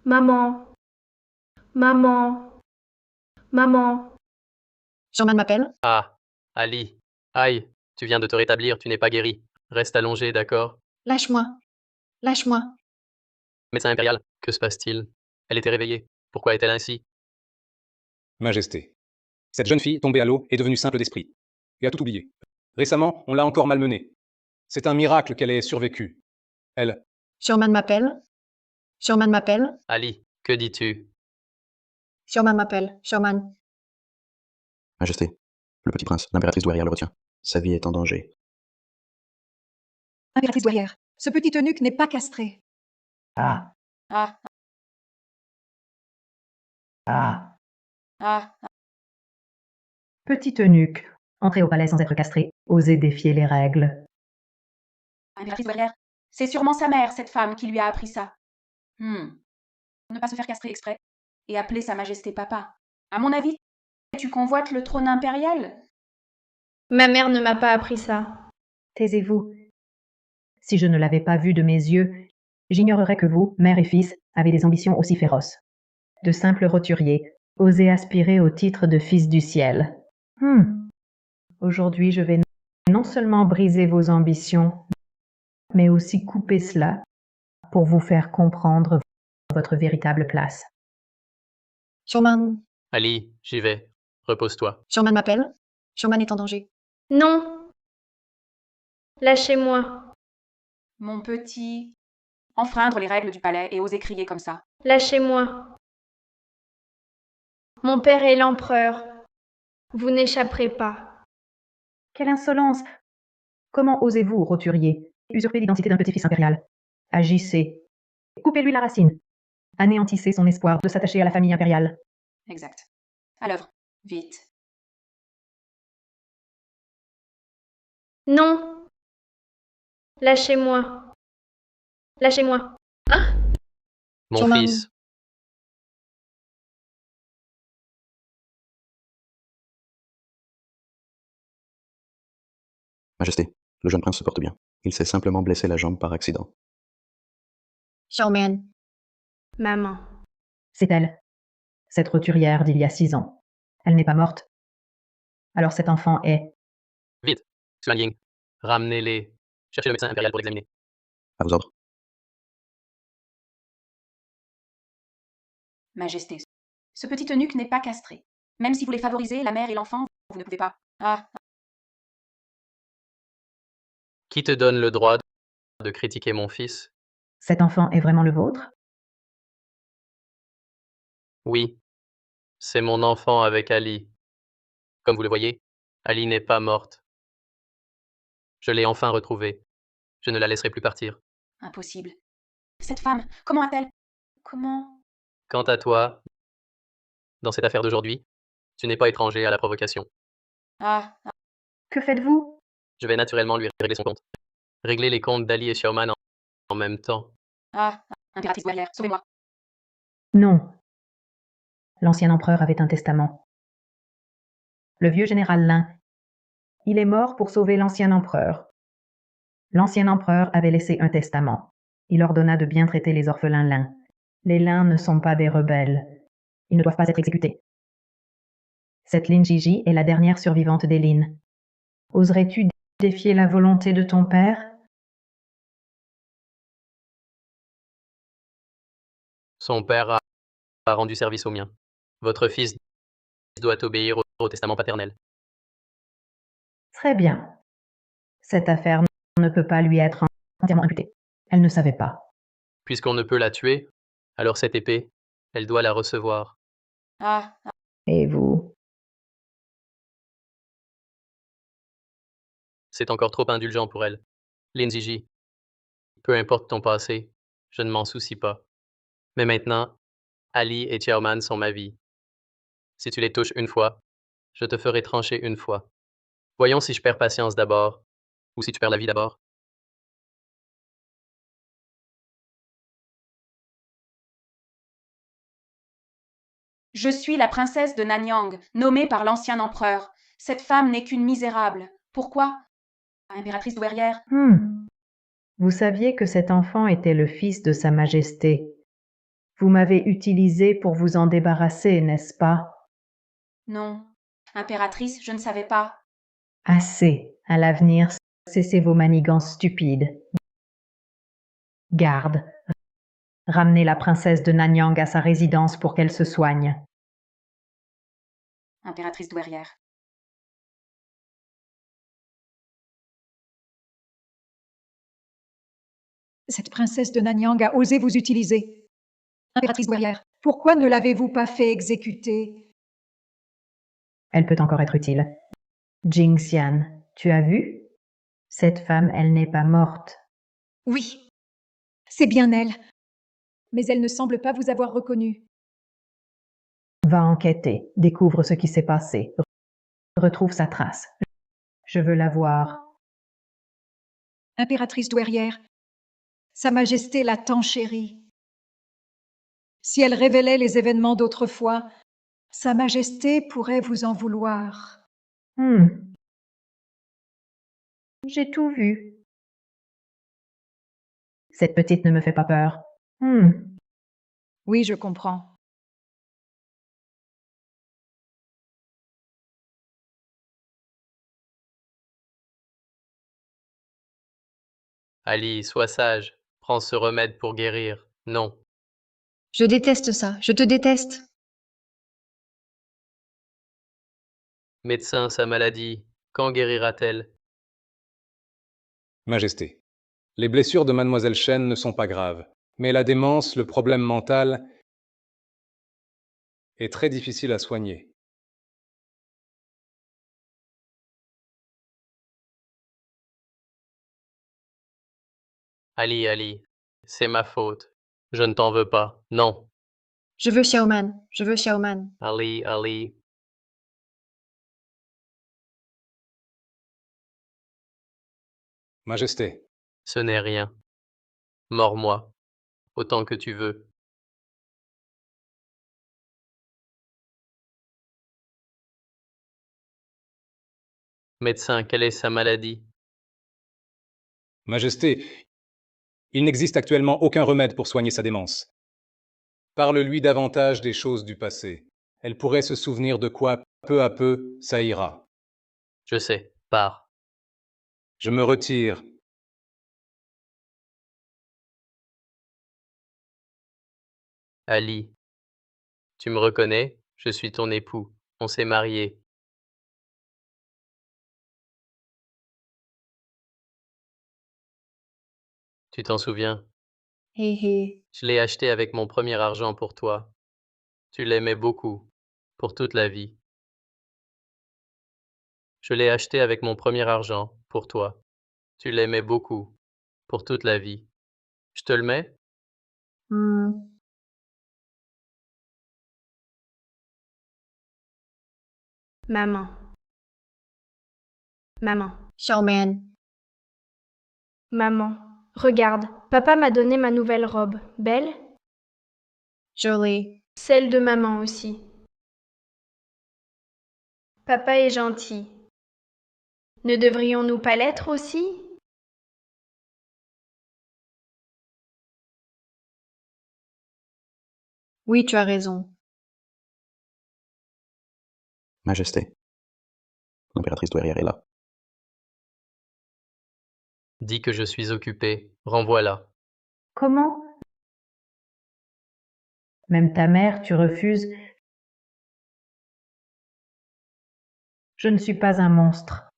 Maman. Maman. Maman. Sherman m'appelle. Ah, Ali. Aïe, tu viens de te rétablir, tu n'es pas guéri. Reste allongé, d'accord? Lâche-moi. Lâche-moi. Médecin impérial, que se passe-t-il? Elle était réveillée. Pourquoi est-elle ainsi? Majesté. Cette jeune fille, tombée à l'eau, est devenue simple d'esprit. Et a tout oublié. Récemment, on l'a encore malmenée. C'est un miracle qu'elle ait survécu. Elle... Sherman m'appelle. Sherman m'appelle. Ali, que dis-tu? Sherman m'appelle. Sherman. Majesté, le petit prince, l'impératrice douairière le retient. Sa vie est en danger. Impératrice douairière, ce petit eunuque n'est pas castré. Ah, Ah, ah. ah, Petit eunuque, entrer au palais sans être castré, oser défier les règles. impératrice douairière, c'est sûrement sa mère, cette femme, qui lui a appris ça. Ne pas se faire castrer exprès et appeler Sa Majesté papa. À mon avis, tu convoites le trône impérial? Ma mère ne m'a pas appris ça. Taisez-vous. Si je ne l'avais pas vu de mes yeux, j'ignorerais que vous, mère et fils, avez des ambitions aussi féroces. De simples roturiers, osez aspirer au titre de fils du ciel. Aujourd'hui, je vais non seulement briser vos ambitions, mais aussi couper cela pour vous faire comprendre votre véritable place. Sherman. Ali, j'y vais. Repose-toi. Sherman m'appelle. Sherman est en danger. Non. Lâchez-moi. Mon petit... Enfreindre les règles du palais et oser crier comme ça. Lâchez-moi. Mon père est l'empereur. Vous n'échapperez pas. Quelle insolence! Comment osez-vous, roturier, usurper l'identité d'un petit-fils impérial? Agissez. Coupez-lui la racine. Anéantissez son espoir de s'attacher à la famille impériale. Exact. À l'œuvre. Vite. Non. Lâchez-moi. Lâchez-moi. Mon Sherman. fils. Majesté, le jeune prince se porte bien. Il s'est simplement blessé la jambe par accident. Sherman. Maman. C'est elle. Cette roturière d'il y a 6 ans. Elle n'est pas morte. Alors cet enfant est... Vite, Xuan Ying. Ramenez-les. Cherchez le médecin impérial pour l'examiner. À vos ordres. Majesté, ce petit eunuque n'est pas castré. Même si vous les favorisez, la mère et l'enfant, vous ne pouvez pas. Ah, Qui te donne le droit de critiquer mon fils? Cet enfant est vraiment le vôtre? Oui, c'est mon enfant avec Ali. Comme vous le voyez, Ali n'est pas morte. Je l'ai enfin retrouvée. Je ne la laisserai plus partir. Impossible. Cette femme, comment a-t-elle... Comment... Quant à toi, dans cette affaire d'aujourd'hui, tu n'es pas étranger à la provocation. Ah, Que faites-vous? Je vais naturellement lui régler son compte. Régler les comptes d'Ali et Xiaoman en même temps. impératrice guerrière, sauvez-moi. Non. L'ancien empereur avait un testament. Le vieux général Lin. Il est mort pour sauver l'ancien empereur. L'ancien empereur avait laissé un testament. Il ordonna de bien traiter les orphelins Lin. Les Lin ne sont pas des rebelles. Ils ne doivent pas être exécutés. Cette Lin Gigi est la dernière survivante des Lin. Oserais-tu défier la volonté de ton père? Son père a rendu service au mien. Votre fils doit obéir au testament paternel. Très bien. Cette affaire ne peut pas lui être entièrement imputée. Elle ne savait pas. Puisqu'on ne peut la tuer, alors cette épée, elle doit la recevoir. Et vous? C'est encore trop indulgent pour elle. Lin Gigi, peu importe ton passé, je ne m'en soucie pas. Mais maintenant, Ali et Xiaoman sont ma vie. Si tu les touches une fois, je te ferai trancher une fois. Voyons si je perds patience d'abord, ou si tu perds la vie d'abord. Je suis la princesse de Nanyang, nommée par l'ancien empereur. Cette femme n'est qu'une misérable. Pourquoi? Impératrice douairière. Vous saviez que cet enfant était le fils de Sa Majesté. Vous m'avez utilisé pour vous en débarrasser, n'est-ce pas? Non. Impératrice, je ne savais pas. Assez. À l'avenir, cessez vos manigances stupides. Garde. Ramenez la princesse de Nanyang à sa résidence pour qu'elle se soigne. Impératrice douairière. Cette princesse de Nanyang a osé vous utiliser. Impératrice douairière, pourquoi ne l'avez-vous pas fait exécuter? Elle peut encore être utile. Jingxian, tu as vu? Cette femme, elle n'est pas morte. Oui, c'est bien elle. Mais elle ne semble pas vous avoir reconnu. Va enquêter, découvre ce qui s'est passé. Retrouve sa trace. Je veux la voir. Impératrice douairière, Sa Majesté l'a tant chérie. Si elle révélait les événements d'autrefois, Sa Majesté pourrait vous en vouloir. J'ai tout vu. Cette petite ne me fait pas peur. Oui, je comprends. Ali, sois sage. Prends ce remède pour guérir. Non. Je déteste ça, je te déteste. Médecin, sa maladie, quand guérira-t-elle? Majesté, les blessures de mademoiselle Chen ne sont pas graves, mais la démence, le problème mental, est très difficile à soigner. Ali, c'est ma faute. Je ne t'en veux pas. Non. Je veux Xiaoman, je veux Xiaoman. Ali. Majesté. Ce n'est rien. Mords-moi, autant que tu veux. Médecin, quelle est sa maladie? Majesté, il n'existe actuellement aucun remède pour soigner sa démence. Parle-lui davantage des choses du passé. Elle pourrait se souvenir de quoi, peu à peu, ça ira. Je sais, pars. Je me retire. Ali, tu me reconnais? Je suis ton époux. On s'est mariés. Tu t'en souviens? Hé hé. Je l'ai acheté avec mon premier argent pour toi. Tu l'aimais beaucoup, pour toute la vie. Je l'ai acheté avec mon premier argent pour toi. Tu l'aimais beaucoup, pour toute la vie. Je te le mets? Maman. Maman. Xiaoman. Maman. Regarde, papa m'a donné ma nouvelle robe. Belle? Jolie. Celle de maman aussi. Papa est gentil. Ne devrions-nous pas l'être aussi? Oui, tu as raison. Majesté. L'impératrice douairière est là. Dis que je suis occupé. Renvoie-la. Comment? Même ta mère, tu refuses. Je ne suis pas un monstre.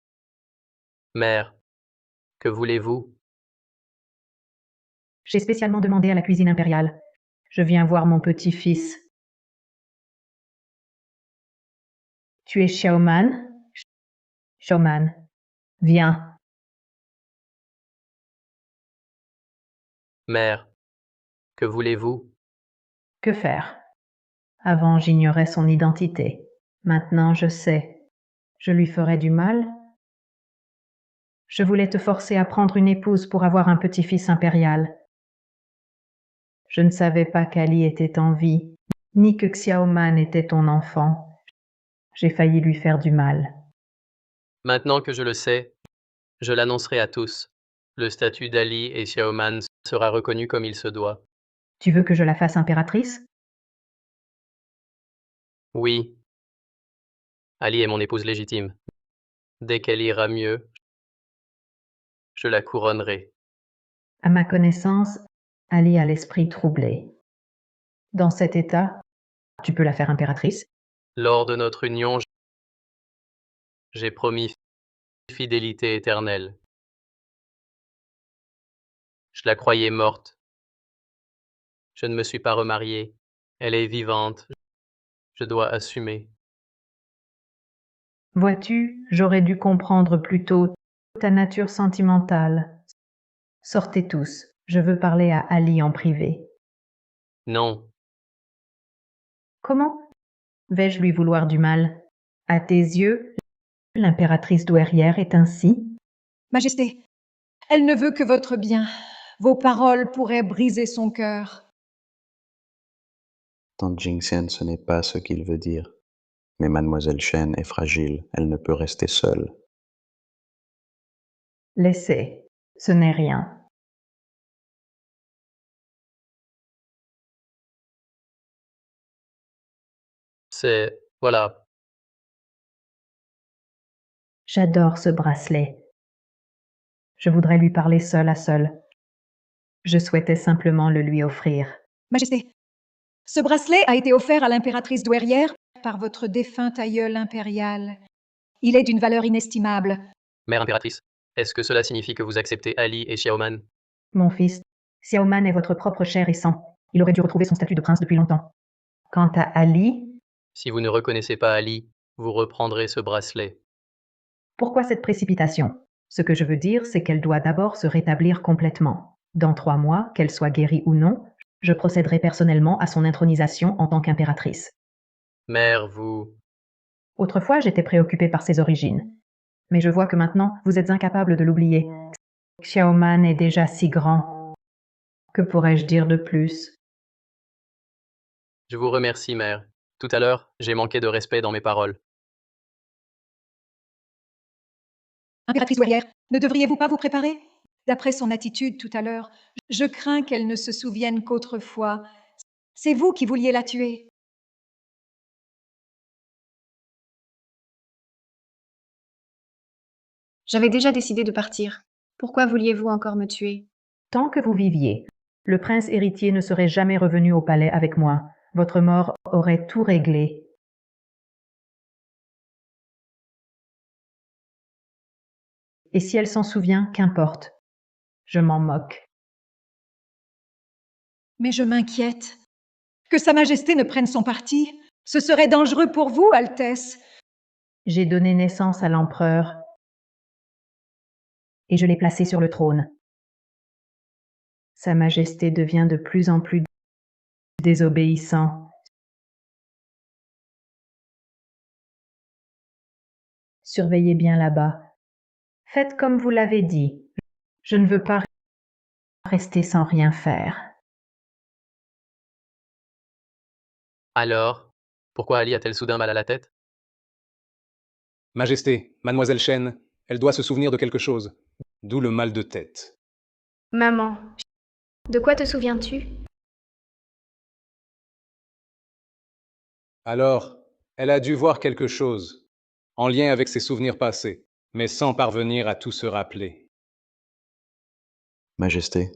Mère, que voulez-vous? J'ai spécialement demandé à la cuisine impériale. Je viens voir mon petit-fils. Tu es Xiaoman? Xiaoman, viens. Mère, que voulez-vous? Que faire? Avant, j'ignorais son identité. Maintenant, je sais. Je lui ferais du mal? Je voulais te forcer à prendre une épouse pour avoir un petit-fils impérial. Je ne savais pas qu'Ali était en vie, ni que Xiaoman était ton enfant. J'ai failli lui faire du mal. Maintenant que je le sais, je l'annoncerai à tous. Le statut d'Ali et Xiaoman sera reconnu comme il se doit. Tu veux que je la fasse impératrice? Oui. Ali est mon épouse légitime. Dès qu'elle ira mieux, je la couronnerai. À ma connaissance, Ali a l'esprit troublé. Dans cet état, tu peux la faire impératrice? Lors de notre union, j'ai promis fidélité éternelle. Je la croyais morte. Je ne me suis pas remarié. Elle est vivante. Je dois assumer. Vois-tu, j'aurais dû comprendre plus tôt ta nature sentimentale. Sortez tous, je veux parler à Ali en privé. Non, Comment vais-je lui vouloir du mal? À tes yeux, l'impératrice douairière est ainsi? Majesté, elle ne veut que votre bien. Vos paroles pourraient briser son cœur. Tante Jingxian, ce n'est pas ce qu'il veut dire. Mais mademoiselle Shen est fragile, elle ne peut rester seule. Laissez, ce n'est rien. c'est... Voilà. J'adore ce bracelet. Je voudrais lui parler seul à seul. Je souhaitais simplement le lui offrir. Majesté, ce bracelet a été offert à l'impératrice douairière par votre défunt aïeul impérial. Il est d'une valeur inestimable. Mère impératrice, est-ce que cela signifie que vous acceptez Ali et Xiaoman? Mon fils, Xiaoman est votre propre chair et sang. Il aurait dû retrouver son statut de prince depuis longtemps. Quant à Ali, Si vous ne reconnaissez pas Ali, vous reprendrez ce bracelet. pourquoi cette précipitation? Ce que je veux dire, c'est qu'elle doit d'abord se rétablir complètement. Dans 3 mois, qu'elle soit guérie ou non, je procéderai personnellement à son intronisation en tant qu'impératrice. Mère, vous... Autrefois, j'étais préoccupée par ses origines. Mais je vois que maintenant, vous êtes incapable de l'oublier. Xiaoman est déjà si grand. Que pourrais-je dire de plus? Je vous remercie, mère. Tout à l'heure, j'ai manqué de respect dans mes paroles. Impératrice douairière, ne devriez-vous pas vous préparer? D'après son attitude tout à l'heure, je crains qu'elle ne se souvienne qu'autrefois, c'est vous qui vouliez la tuer. J'avais déjà décidé de partir. Pourquoi vouliez-vous encore me tuer? Tant que vous viviez, le prince héritier ne serait jamais revenu au palais avec moi. Votre mort aurait tout réglé. Et si elle s'en souvient, qu'importe. Je m'en moque. Mais je m'inquiète. Que Sa Majesté ne prenne son parti, ce serait dangereux pour vous, Altesse. J'ai donné naissance à l'empereur et je l'ai placé sur le trône. Sa Majesté devient de plus en plus désobéissant. Surveillez bien là-bas. Faites comme vous l'avez dit. Je ne veux pas rester sans rien faire. Alors, pourquoi Ali a-t-elle soudain mal à la tête? Majesté, mademoiselle Chen, elle doit se souvenir de quelque chose. D'où le mal de tête. Maman, de quoi te souviens-tu? Alors, elle a dû voir quelque chose, en lien avec ses souvenirs passés, mais sans parvenir à tout se rappeler. Majesté,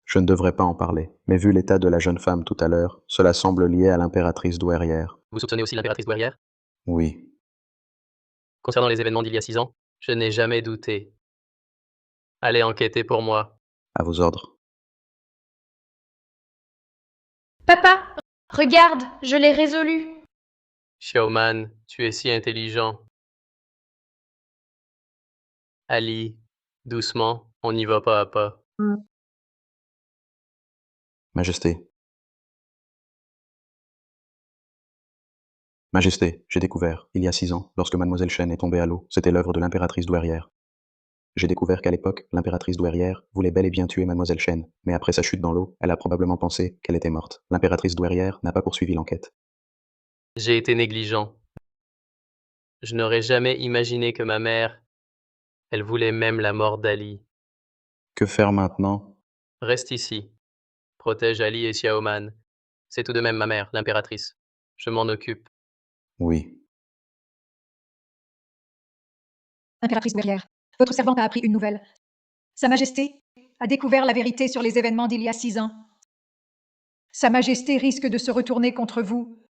je ne devrais pas en parler, mais vu l'état de la jeune femme tout à l'heure, cela semble lié à l'impératrice douairière. Vous soupçonnez aussi l'impératrice douairière? Oui, Concernant les événements d'il y a 6 ans, je n'ai jamais douté. Allez enquêter pour moi. à vos ordres. Papa, regarde, je l'ai résolu. Xiaoman, tu es si intelligent. Ali, doucement, on y va pas à pas. Majesté. Majesté, j'ai découvert, il y a 6 ans, lorsque mademoiselle Chen est tombée à l'eau, c'était l'œuvre de l'impératrice douairière. J'ai découvert qu'à l'époque, l'impératrice douairière voulait bel et bien tuer mademoiselle Chen, mais après sa chute dans l'eau, elle a probablement pensé qu'elle était morte. L'impératrice douairière n'a pas poursuivi l'enquête. J'ai été négligent. Je n'aurais jamais imaginé que ma mère, elle voulait même la mort d'Ali. Que faire maintenant? Reste ici. Protège Ali et Xiaoman. C'est tout de même ma mère, l'impératrice. Je m'en occupe. Oui. Impératrice douairière, votre servante a appris une nouvelle. Sa Majesté a découvert la vérité sur les événements d'il y a 6 ans. Sa Majesté risque de se retourner contre vous.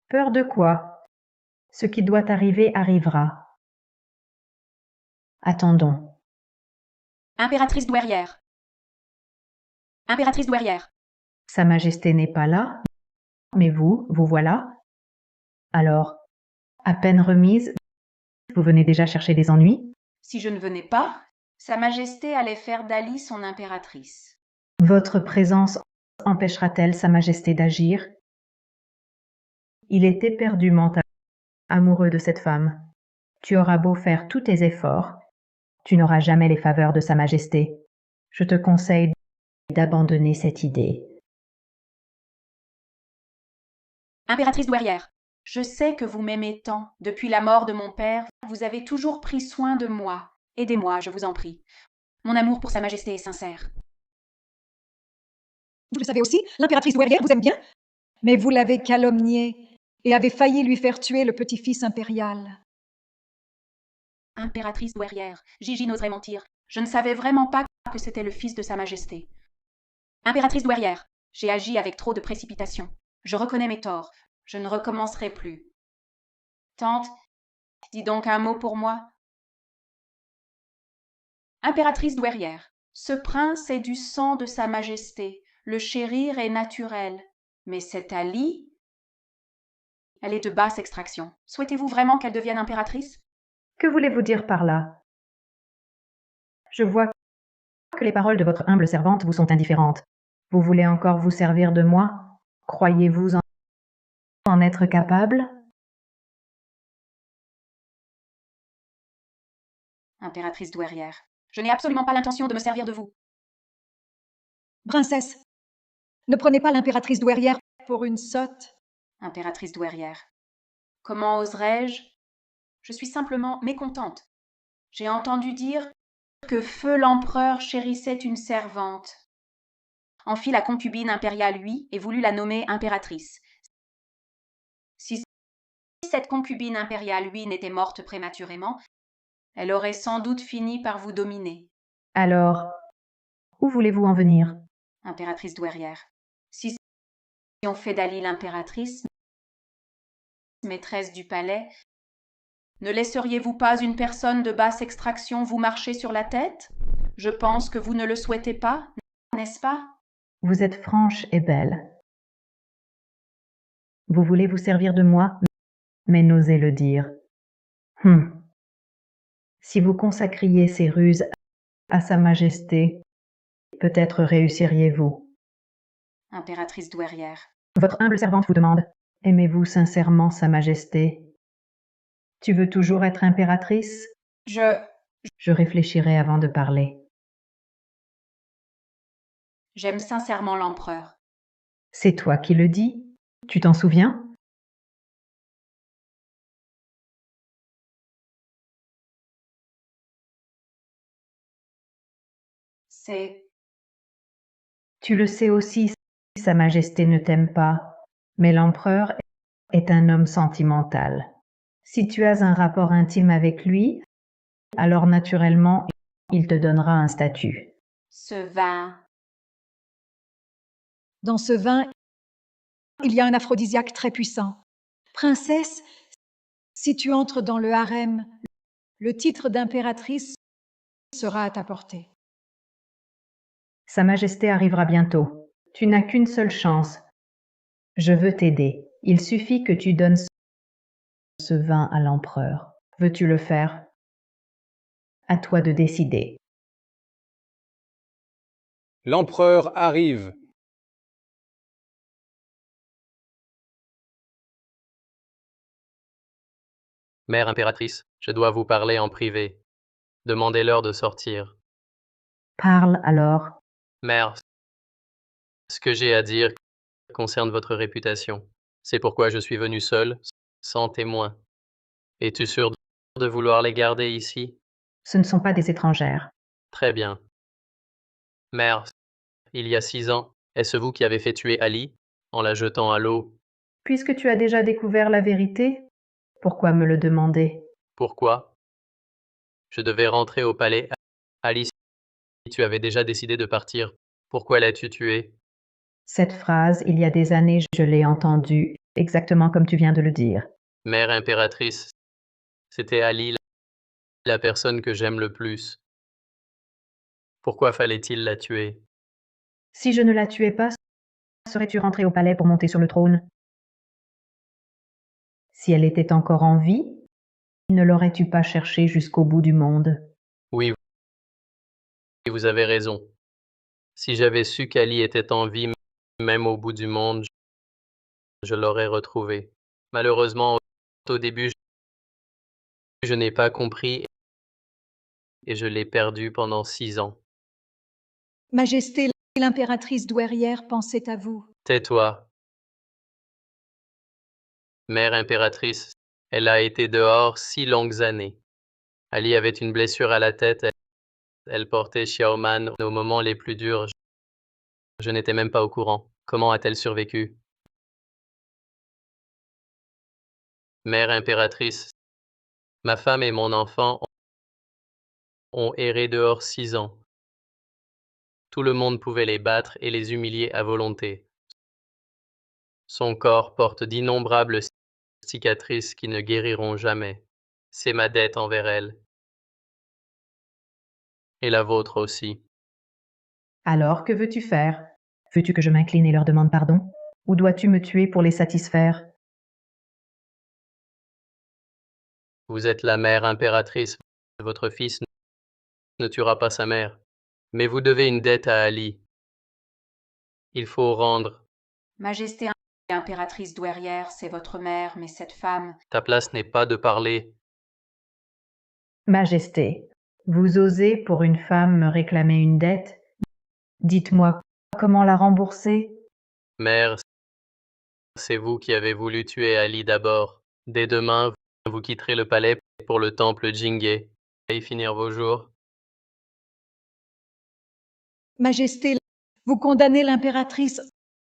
Peur de quoi? Ce qui doit arriver arrivera. Attendons. Impératrice douairière. Impératrice douairière. Sa Majesté n'est pas là, mais vous voilà. Alors, à peine remise, vous venez déjà chercher des ennuis? Si je ne venais pas, Sa Majesté allait faire d'Ali son impératrice. Votre présence empêchera-t-elle Sa Majesté d'agir? Il est éperdument amoureux de cette femme. Tu auras beau faire tous tes efforts, tu n'auras jamais les faveurs de Sa Majesté. Je te conseille d'abandonner cette idée. Impératrice douairière. Je sais que vous m'aimez tant. Depuis la mort de mon père, vous avez toujours pris soin de moi. Aidez-moi, je vous en prie. Mon amour pour Sa Majesté est sincère. Vous le savez aussi, l'impératrice douairière vous aime bien, mais vous l'avez calomniée et avez failli lui faire tuer le petit-fils impérial. Impératrice douairière, Gigi n'oserait mentir. Je ne savais vraiment pas que c'était le fils de Sa Majesté. Impératrice douairière, j'ai agi avec trop de précipitation. Je reconnais mes torts. Je ne recommencerai plus. Tante, dis donc un mot pour moi. Impératrice douairière, ce prince est du sang de Sa Majesté. Le chérir est naturel. Mais cette Ali, elle est de basse extraction. Souhaitez-vous vraiment qu'elle devienne impératrice? Que voulez-vous dire par là? Je vois que les paroles de votre humble servante vous sont indifférentes. Vous voulez encore vous servir de moi? Croyez-vous en être capable? Impératrice douairière, je n'ai absolument pas l'intention de me servir de vous. Princesse, ne prenez pas l'impératrice douairière pour une sotte. Impératrice douairière, comment oserais-je? Je suis simplement mécontente. J'ai entendu dire que feu l'empereur chérissait une servante. En fit la concubine impériale, lui, et voulut la nommer impératrice. Si cette concubine impériale, lui, n'était morte prématurément, elle aurait sans doute fini par vous dominer. Alors, où voulez-vous en venir? Impératrice douairière, si on fait d'Ali l'impératrice, maîtresse du palais, Ne laisseriez-vous pas une personne de basse extraction vous marcher sur la tête? Je pense que vous ne le souhaitez pas, n'est-ce pas? Vous êtes franche et belle. Vous voulez vous servir de moi, mais n'osez le dire. Si vous consacriez ces ruses à Sa Majesté, peut-être réussiriez-vous. Impératrice douairière. Votre humble servante vous demande, aimez-vous sincèrement Sa Majesté? Tu veux toujours être impératrice? Je réfléchirai avant de parler. J'aime sincèrement l'empereur. C'est toi qui le dis? Tu t'en souviens? C'est... Tu le sais aussi, Sa Majesté ne t'aime pas, mais l'empereur est un homme sentimental. Si tu as un rapport intime avec lui, alors naturellement, il te donnera un statut. Ce vin... Dans ce vin, il y a un aphrodisiaque très puissant. Princesse, si tu entres dans le harem, le titre d'impératrice sera à ta portée. Sa Majesté arrivera bientôt. Tu n'as qu'une seule chance. Je veux t'aider. Il suffit que tu donnes ce vin à l'empereur. Veux-tu le faire? À toi de décider. L'empereur arrive. Mère impératrice, je dois vous parler en privé. Demandez-leur de sortir. Parle alors. Mère, ce que j'ai à dire concerne votre réputation. C'est pourquoi je suis venu seul, sans témoin. Es-tu sûr de vouloir les garder ici? Ce ne sont pas des étrangères. Très bien. Mère, il y a 6 ans, est-ce vous qui avez fait tuer Ali en la jetant à l'eau? Puisque tu as déjà découvert la vérité, pourquoi me le demander? Pourquoi? Je devais rentrer au palais. Ali, si tu avais déjà décidé de partir, pourquoi l'as-tu tué? Cette phrase, il y a des années, je l'ai entendue exactement comme tu viens de le dire. Mère impératrice, c'était Ali, la personne que j'aime le plus. Pourquoi fallait-il la tuer? Si je ne la tuais pas, serais-tu rentré au palais pour monter sur le trône? Si elle était encore en vie, ne l'aurais-tu pas cherchée jusqu'au bout du monde? Oui, vous avez raison. Si j'avais su qu'Ali était en vie, même au bout du monde, je l'aurais retrouvé. Malheureusement, au début, je n'ai pas compris et je l'ai perdu pendant 6 ans. Majesté, l'impératrice douairière pensait à vous. Tais-toi. Mère impératrice, elle a été dehors 6 longues années. Ali avait une blessure à la tête. Elle portait Xiaoman aux moments les plus durs. Je n'étais même pas au courant. Comment a-t-elle survécu? Mère impératrice, ma femme et mon enfant ont erré dehors 6 ans. Tout le monde pouvait les battre et les humilier à volonté. Son corps porte d'innombrables cicatrices qui ne guériront jamais. C'est ma dette envers elle. Et la vôtre aussi. Alors, que veux-tu faire? Veux-tu que je m'incline et leur demande pardon? Ou dois-tu me tuer pour les satisfaire? Vous êtes la mère impératrice. Votre fils ne tuera pas sa mère. Mais vous devez une dette à Ali. Il faut rendre. Majesté impératrice douairière, c'est votre mère, mais cette femme... Ta place n'est pas de parler. Majesté, vous osez pour une femme me réclamer une dette? Dites-moi comment la rembourser? Mère, c'est vous qui avez voulu tuer Ali d'abord. Dès demain, vous quitterez le palais pour le temple Jingye et y finir vos jours. Majesté, vous condamnez l'impératrice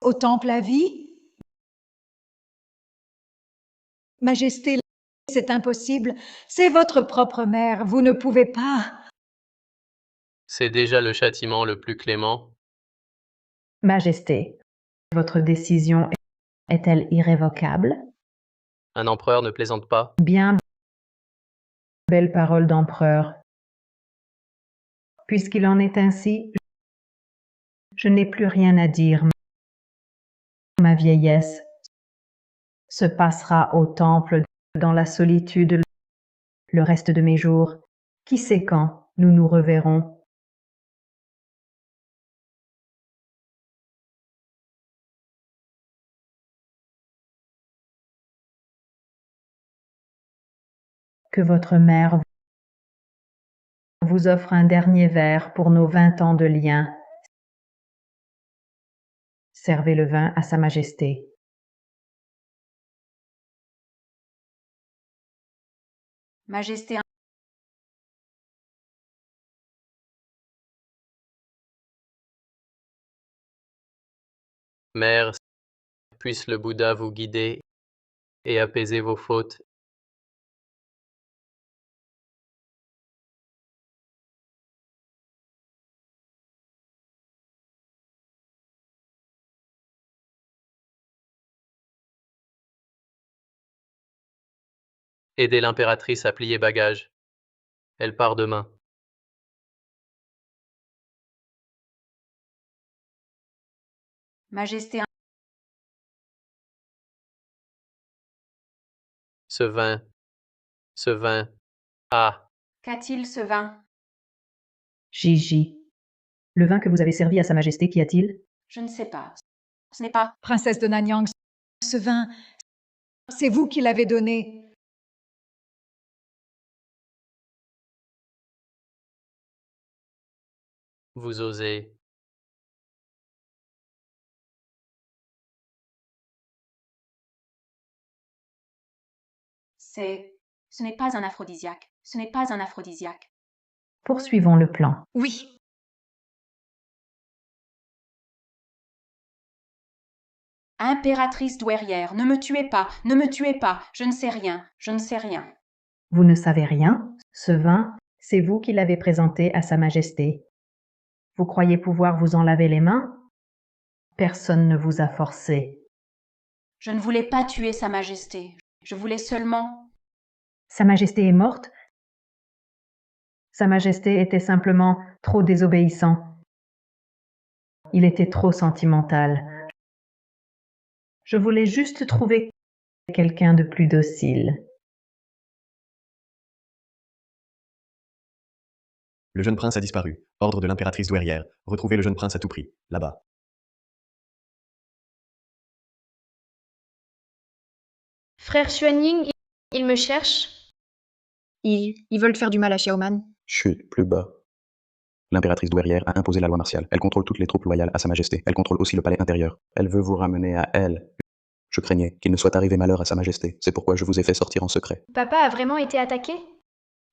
au temple à vie? Majesté, c'est impossible. C'est votre propre mère. Vous ne pouvez pas. C'est déjà le châtiment le plus clément. Majesté, votre décision est-elle irrévocable? Un empereur ne plaisante pas. Bien, belles paroles d'empereur. Puisqu'il en est ainsi, je n'ai plus rien à dire. Ma vieillesse se passera au temple dans la solitude le reste de mes jours. Qui sait quand nous nous reverrons? Que votre mère vous offre un dernier verre pour nos 20 ans de lien. Servez le vin à Sa Majesté. Majesté, Mère, puisse le Bouddha vous guider et apaiser vos fautes. Aidez l'impératrice à plier bagages. Elle part demain. Majesté, Ce vin, ah, qu'a-t-il ce vin? Gigi. Le vin que vous avez servi à Sa Majesté, qu'y a-t-il? Je ne sais pas. Ce n'est pas. Princesse de Nanyang, ce vin, c'est vous qui l'avez donné. vous osez. Ce n'est pas un aphrodisiaque. Ce n'est pas un aphrodisiaque. Poursuivons le plan. Oui, Impératrice douairière, ne me tuez pas, ne me tuez pas. Je ne sais rien, je ne sais rien. Vous ne savez rien? Ce vin, c'est vous qui l'avez présenté à Sa Majesté. Vous croyez pouvoir vous en laver les mains? Personne ne vous a forcé. Je ne voulais pas tuer Sa Majesté. Je voulais seulement. Sa Majesté est morte? Sa Majesté était simplement trop désobéissant. Il était trop sentimental. Je voulais juste trouver quelqu'un de plus docile. Le jeune prince a disparu. Ordre de l'impératrice douairière. Retrouvez le jeune prince à tout prix. Là-bas. Frère Xuanying, il me cherche. Ils veulent faire du mal à Xiaoman. Chut, plus bas. L'impératrice douairière a imposé la loi martiale. Elle contrôle toutes les troupes loyales à Sa Majesté. Elle contrôle aussi le palais intérieur. Elle veut vous ramener à elle. Je craignais qu'il ne soit arrivé malheur à Sa Majesté. C'est pourquoi je vous ai fait sortir en secret. Papa a vraiment été attaqué?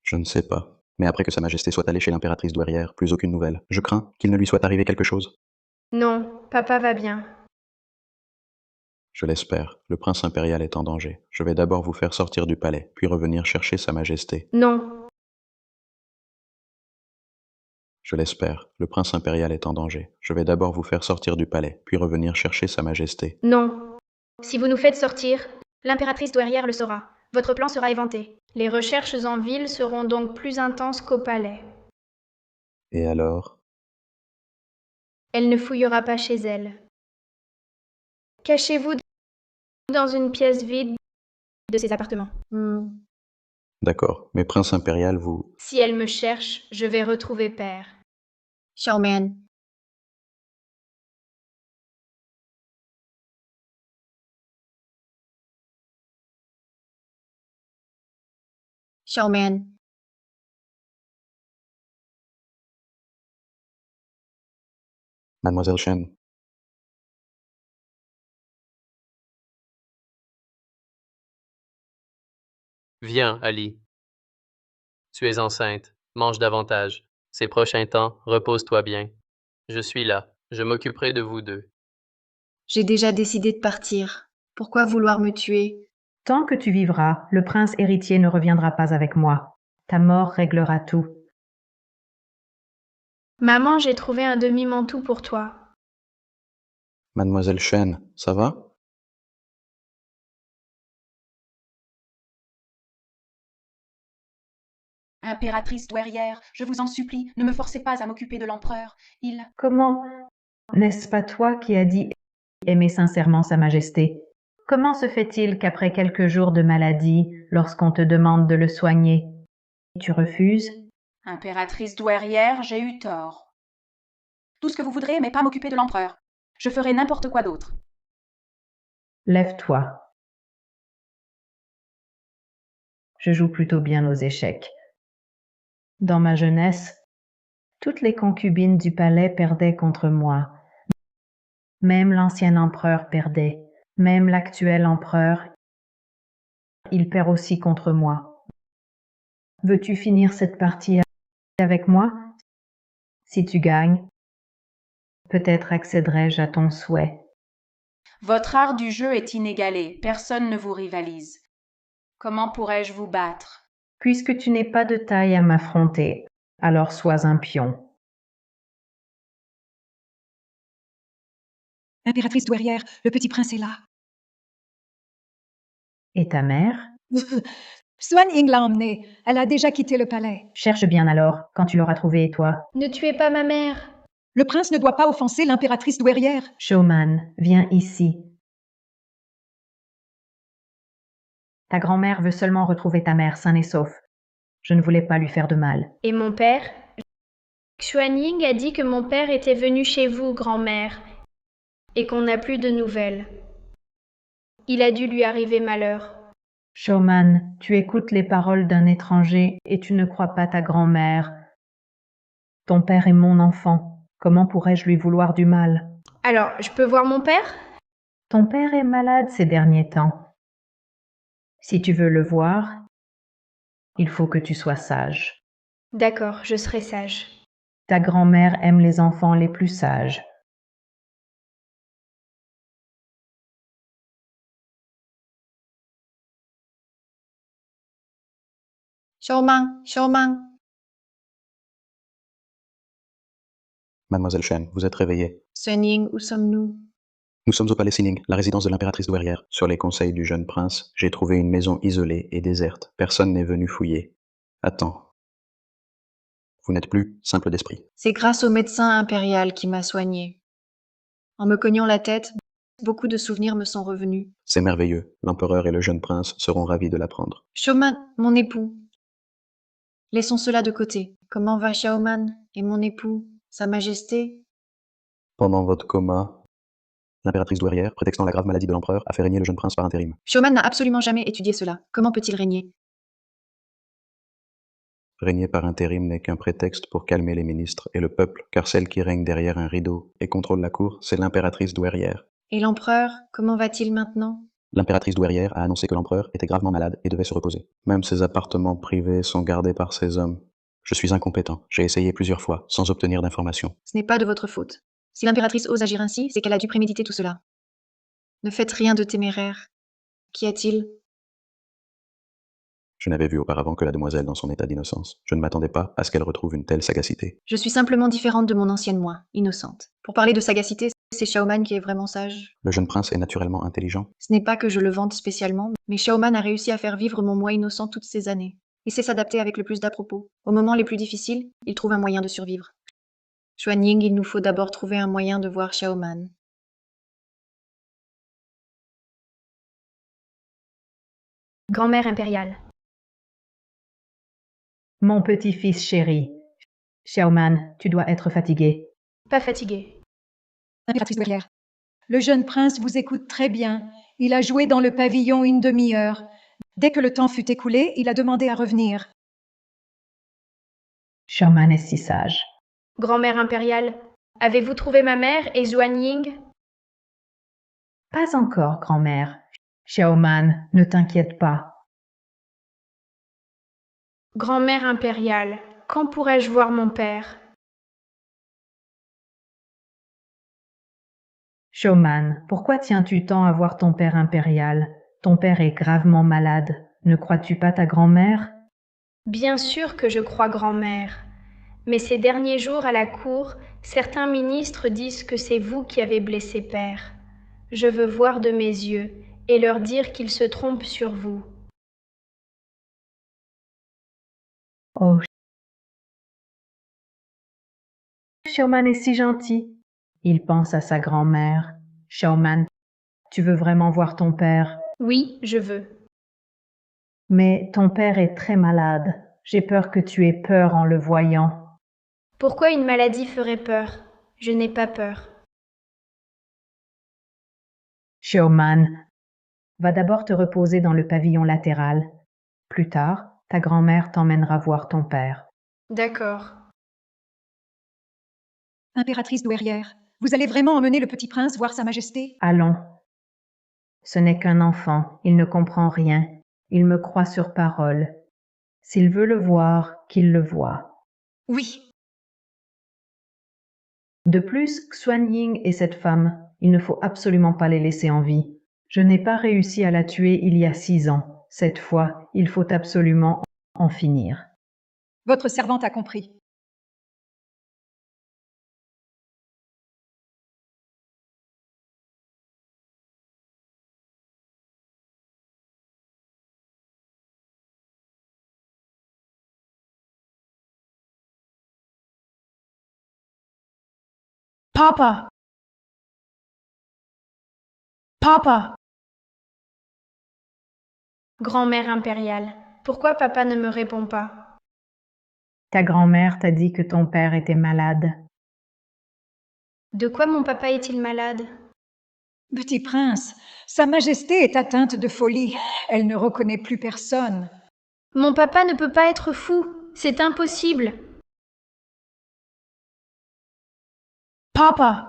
Je ne sais pas. Mais après que Sa Majesté soit allée chez l'impératrice douairière, plus aucune nouvelle. Je crains qu'il ne lui soit arrivé quelque chose. Non, papa va bien. Je l'espère. Le prince impérial est en danger. Je vais d'abord vous faire sortir du palais, puis revenir chercher Sa Majesté. Non, Je l'espère. Le prince impérial est en danger. Je vais d'abord vous faire sortir du palais, puis revenir chercher Sa Majesté. non. Si vous nous faites sortir, l'impératrice douairière le saura. Votre plan sera éventé. Les recherches en ville seront donc plus intenses qu'au palais. Et alors? Elle ne fouillera pas chez elle. Cachez-vous dans une pièce vide de ses appartements. D'accord. Mais prince impérial, vous... Si elle me cherche, je vais retrouver père. Xiaoman. Xiaoman. Mademoiselle Shen. Viens, Ali. Tu es enceinte. Mange davantage. Ces prochains temps, repose-toi bien. Je suis là. Je m'occuperai de vous deux. J'ai déjà décidé de partir. Pourquoi vouloir me tuer? Tant que tu vivras, le prince héritier ne reviendra pas avec moi. Ta mort réglera tout. Maman, j'ai trouvé un demi-manteau pour toi. Mademoiselle Shen, ça va? Impératrice douairière, je vous en supplie, ne me forcez pas à m'occuper de l'empereur. Il... Comment? N'est-ce pas toi qui as dit aimer sincèrement Sa Majesté? Comment se fait-il qu'après quelques jours de maladie, lorsqu'on te demande de le soigner, tu refuses? Impératrice douairière, j'ai eu tort. Tout ce que vous voudrez, mais pas m'occuper de l'empereur. Je ferai n'importe quoi d'autre. Lève-toi. Je joue plutôt bien aux échecs. Dans ma jeunesse, toutes les concubines du palais perdaient contre moi. Même l'ancien empereur perdait. Même l'actuel empereur, il perd aussi contre moi. Veux-tu finir cette partie avec moi? Si tu gagnes, peut-être accéderai-je à ton souhait. Votre art du jeu est inégalé, personne ne vous rivalise. Comment pourrais-je vous battre? Puisque tu n'es pas de taille à m'affronter, alors sois un pion. Impératrice douairière, le petit prince est là. Et ta mère? Xuan Ying l'a emmenée. Elle a déjà quitté le palais. Cherche bien alors, quand tu l'auras trouvée, toi. Ne tuez pas ma mère. Le prince ne doit pas offenser l'impératrice douairière. Showman, viens ici. Ta grand-mère veut seulement retrouver ta mère sain et sauf. Je ne voulais pas lui faire de mal. Et mon père? Xuan Ying a dit que mon père était venu chez vous, grand-mère, et qu'on n'a plus de nouvelles. Il a dû lui arriver malheur. Showman, tu écoutes les paroles d'un étranger et tu ne crois pas ta grand-mère. Ton père est mon enfant. Comment pourrais-je lui vouloir du mal? Alors, je peux voir mon père? Ton père est malade ces derniers temps. Si tu veux le voir, il faut que tu sois sage. D'accord, je serai sage. Ta grand-mère aime les enfants les plus sages. Showman, Showman. Mademoiselle Chen, vous êtes réveillée. Xuan Ying, où sommes-nous? Nous sommes au palais Sining, la résidence de l'impératrice douairière. Sur les conseils du jeune prince, j'ai trouvé une maison isolée et déserte. Personne n'est venu fouiller. Attends. Vous n'êtes plus simple d'esprit. C'est grâce au médecin impérial qui m'a soigné. En me cognant la tête, beaucoup de souvenirs me sont revenus. C'est merveilleux. L'empereur et le jeune prince seront ravis de l'apprendre. Showman, mon époux. Laissons cela de côté. Comment va Xiaoman et mon époux, Sa Majesté? Pendant votre coma, l'impératrice douairière, prétextant la grave maladie de l'empereur, a fait régner le jeune prince par intérim. Showman n'a absolument jamais étudié cela. Comment peut-il régner? Régner par intérim n'est qu'un prétexte pour calmer les ministres et le peuple, car celle qui règne derrière un rideau et contrôle la cour, c'est l'impératrice douairière. Et l'empereur, comment va-t-il maintenant? L'impératrice douairière a annoncé que l'empereur était gravement malade et devait se reposer. Même ses appartements privés sont gardés par ses hommes. Je suis incompétent. J'ai essayé plusieurs fois, sans obtenir d'informations. Ce n'est pas de votre faute. Si l'impératrice ose agir ainsi, c'est qu'elle a dû préméditer tout cela. Ne faites rien de téméraire. Qu'y a-t-il? Je n'avais vu auparavant que la demoiselle dans son état d'innocence. Je ne m'attendais pas à ce qu'elle retrouve une telle sagacité. Je suis simplement différente de mon ancienne moi, innocente. Pour parler de sagacité, c'est Xiaoman qui est vraiment sage. Le jeune prince est naturellement intelligent. Ce n'est pas que je le vante spécialement, mais Xiaoman a réussi à faire vivre mon moi innocent toutes ces années. Il sait s'adapter avec le plus d'à-propos. Aux moments les plus difficiles, il trouve un moyen de survivre. Xuan Ying, il nous faut d'abord trouver un moyen de voir Xiaoman. Grand-mère impériale. Mon petit-fils chéri. Xiaoman, tu dois être fatigué. Pas fatiguée. Impératrice douairière. Le jeune prince vous écoute très bien. Il a joué dans le pavillon une demi-heure. Dès que le temps fut écoulé, il a demandé à revenir. Xiaoman est si sage. Grand-mère impériale, avez-vous trouvé ma mère et Xuan Ying? Pas encore, grand-mère. Xiaoman, ne t'inquiète pas. Grand-mère impériale, quand pourrais-je voir mon père? Showman, pourquoi tiens-tu tant à voir ton père impérial? Ton père est gravement malade. Ne crois-tu pas ta grand-mère? Bien sûr que je crois grand-mère. Mais ces derniers jours à la cour, certains ministres disent que c'est vous qui avez blessé père. Je veux voir de mes yeux et leur dire qu'ils se trompent sur vous. Oh, Xiaoman est si gentil. Il pense à sa grand-mère. Xiaoman, tu veux vraiment voir ton père? Oui, je veux. Mais ton père est très malade. J'ai peur que tu aies peur en le voyant. Pourquoi une maladie ferait peur? Je n'ai pas peur. Xiaoman, va d'abord te reposer dans le pavillon latéral. Plus tard, ta grand-mère t'emmènera voir ton père. D'accord. Impératrice douairière, vous allez vraiment emmener le petit prince voir Sa Majesté? Allons. Ce n'est qu'un enfant, il ne comprend rien. Il me croit sur parole. S'il veut le voir, qu'il le voie. Oui. De plus, Xuan Ying et cette femme, il ne faut absolument pas les laisser en vie. Je n'ai pas réussi à la tuer il y a 6 ans. Cette fois, il faut absolument en finir. Votre servante a compris. Papa! Papa! Grand-mère impériale, pourquoi papa ne me répond pas? Ta grand-mère t'a dit que ton père était malade. De quoi mon papa est-il malade? Petit prince, Sa Majesté est atteinte de folie. Elle ne reconnaît plus personne. Mon papa ne peut pas être fou, c'est impossible. Papa!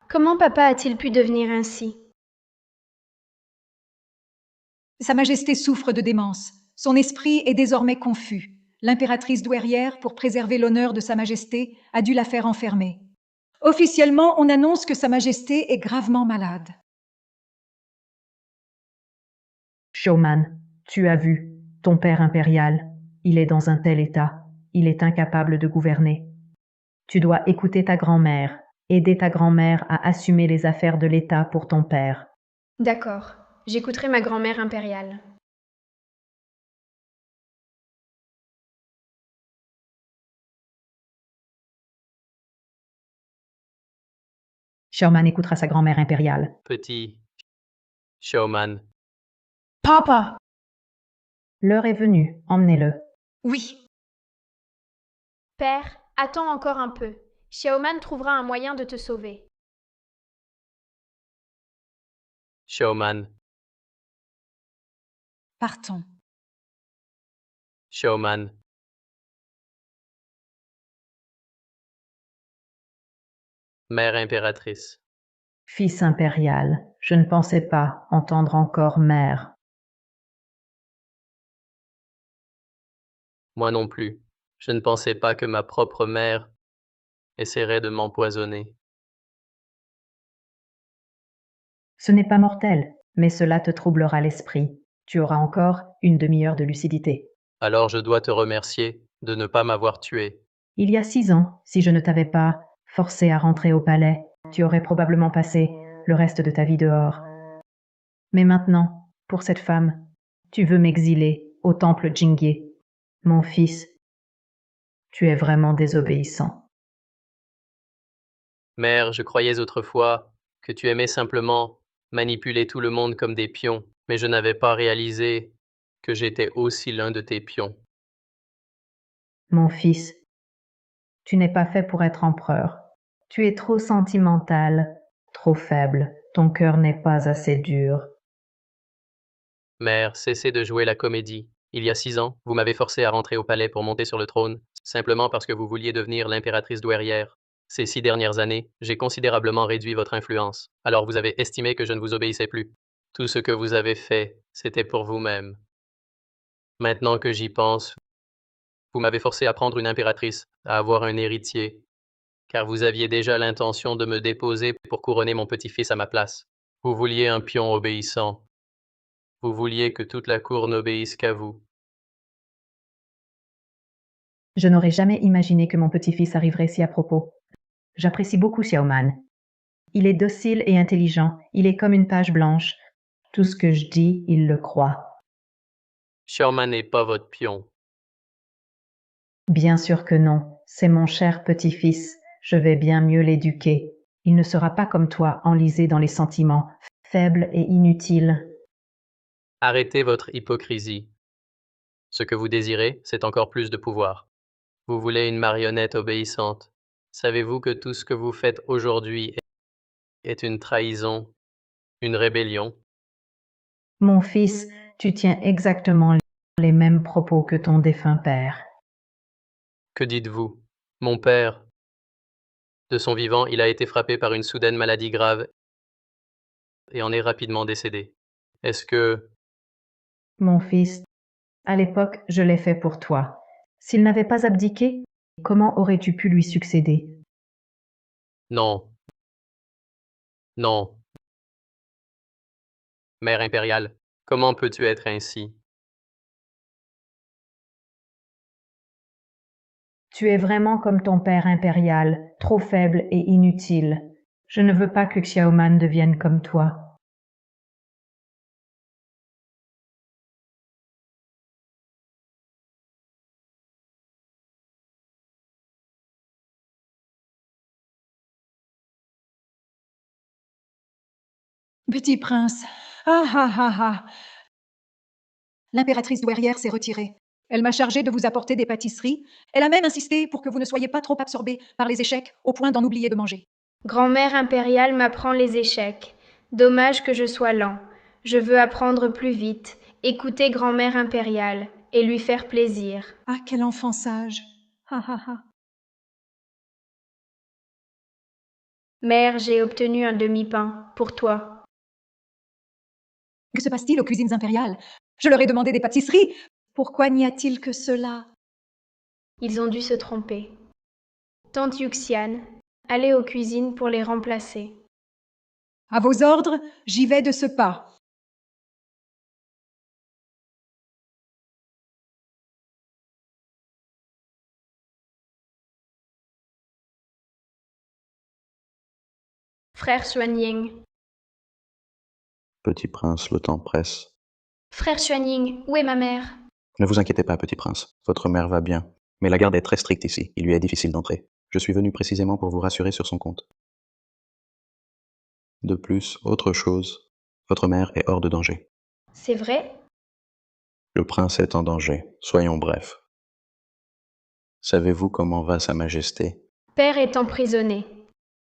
Comment papa a-t-il pu devenir ainsi? Sa Majesté souffre de démence. Son esprit est désormais confus. L'impératrice douairière, pour préserver l'honneur de Sa Majesté, a dû la faire enfermer. Officiellement, on annonce que Sa Majesté est gravement malade. Xiaoman, tu as vu, ton père impérial, il est dans un tel état, il est incapable de gouverner. Tu dois écouter ta grand-mère, aider ta grand-mère à assumer les affaires de l'État pour ton père. D'accord, j'écouterai ma grand-mère impériale. Xiaoman écoutera sa grand-mère impériale. Petit Xiaoman, Papa! L'heure est venue, emmenez-le. Oui. Père, attends encore un peu. Xiaoman trouvera un moyen de te sauver. Xiaoman, Partons. Xiaoman. Mère impératrice. Fils impérial, je ne pensais pas entendre encore mère. Moi non plus. Je ne pensais pas que ma propre mère essaierait de m'empoisonner. Ce n'est pas mortel, mais cela te troublera l'esprit. Tu auras encore une demi-heure de lucidité. Alors je dois te remercier de ne pas m'avoir tué. Il y a 6 ans, si je ne t'avais pas forcé à rentrer au palais, tu aurais probablement passé le reste de ta vie dehors. Mais maintenant, pour cette femme, tu veux m'exiler au temple Jingye. Mon fils, tu es vraiment désobéissant. Mère, je croyais autrefois que tu aimais simplement manipuler tout le monde comme des pions, mais je n'avais pas réalisé que j'étais aussi l'un de tes pions. Mon fils, tu n'es pas fait pour être empereur. Tu es trop sentimental, trop faible. Ton cœur n'est pas assez dur. Mère, cessez de jouer la comédie. Il y a 6 ans, vous m'avez forcé à rentrer au palais pour monter sur le trône, simplement parce que vous vouliez devenir l'impératrice douairière. Ces 6 dernières années, j'ai considérablement réduit votre influence. Alors vous avez estimé que je ne vous obéissais plus. Tout ce que vous avez fait, c'était pour vous-même. Maintenant que j'y pense, vous m'avez forcé à prendre une impératrice, à avoir un héritier, car vous aviez déjà l'intention de me déposer pour couronner mon petit-fils à ma place. Vous vouliez un pion obéissant. Vous vouliez que toute la cour n'obéisse qu'à vous. Je n'aurais jamais imaginé que mon petit-fils arriverait si à propos. J'apprécie beaucoup Xiaoman. Il est docile et intelligent, il est comme une page blanche. Tout ce que je dis, il le croit. Xiaoman n'est pas votre pion. Bien sûr que non, c'est mon cher petit-fils, je vais bien mieux l'éduquer. Il ne sera pas comme toi, enlisé dans les sentiments, faible et inutile. Arrêtez votre hypocrisie. Ce que vous désirez, c'est encore plus de pouvoir. Vous voulez une marionnette obéissante. Savez-vous que tout ce que vous faites aujourd'hui est une trahison, une rébellion? Mon fils, tu tiens exactement les mêmes propos que ton défunt père. Que dites-vous? Mon père, de son vivant, il a été frappé par une soudaine maladie grave et en est rapidement décédé. Est-ce que... Mon fils, à l'époque, je l'ai fait pour toi. S'il n'avait pas abdiqué, comment aurais-tu pu lui succéder? Non. Non. Mère impériale, comment peux-tu être ainsi? Tu es vraiment comme ton père impérial, trop faible et inutile. Je ne veux pas que Xiaoman devienne comme toi. Petit prince. Ah ah ah ah. L'impératrice douairière s'est retirée. Elle m'a chargé de vous apporter des pâtisseries. Elle a même insisté pour que vous ne soyez pas trop absorbé par les échecs au point d'en oublier de manger. Grand-mère impériale m'apprend les échecs. Dommage que je sois lent. Je veux apprendre plus vite, écouter grand-mère impériale et lui faire plaisir. Ah, quel enfant sage. Ah ah ah. Mère, j'ai obtenu un demi-pain pour toi. Que se passe-t-il aux cuisines impériales? Je leur ai demandé des pâtisseries. Pourquoi n'y a-t-il que cela? Ils ont dû se tromper. Tante Yuxian, allez aux cuisines pour les remplacer. À vos ordres, j'y vais de ce pas. Frère Xuanying. Petit prince, le temps presse. Frère Xuanying, où est ma mère? Ne vous inquiétez pas, petit prince. Votre mère va bien. Mais la garde est très stricte ici. Il lui est difficile d'entrer. Je suis venu précisément pour vous rassurer sur son compte. De plus, autre chose, votre mère est hors de danger. C'est vrai? Le prince est en danger. Soyons brefs. Savez-vous comment va Sa Majesté? Père est emprisonné.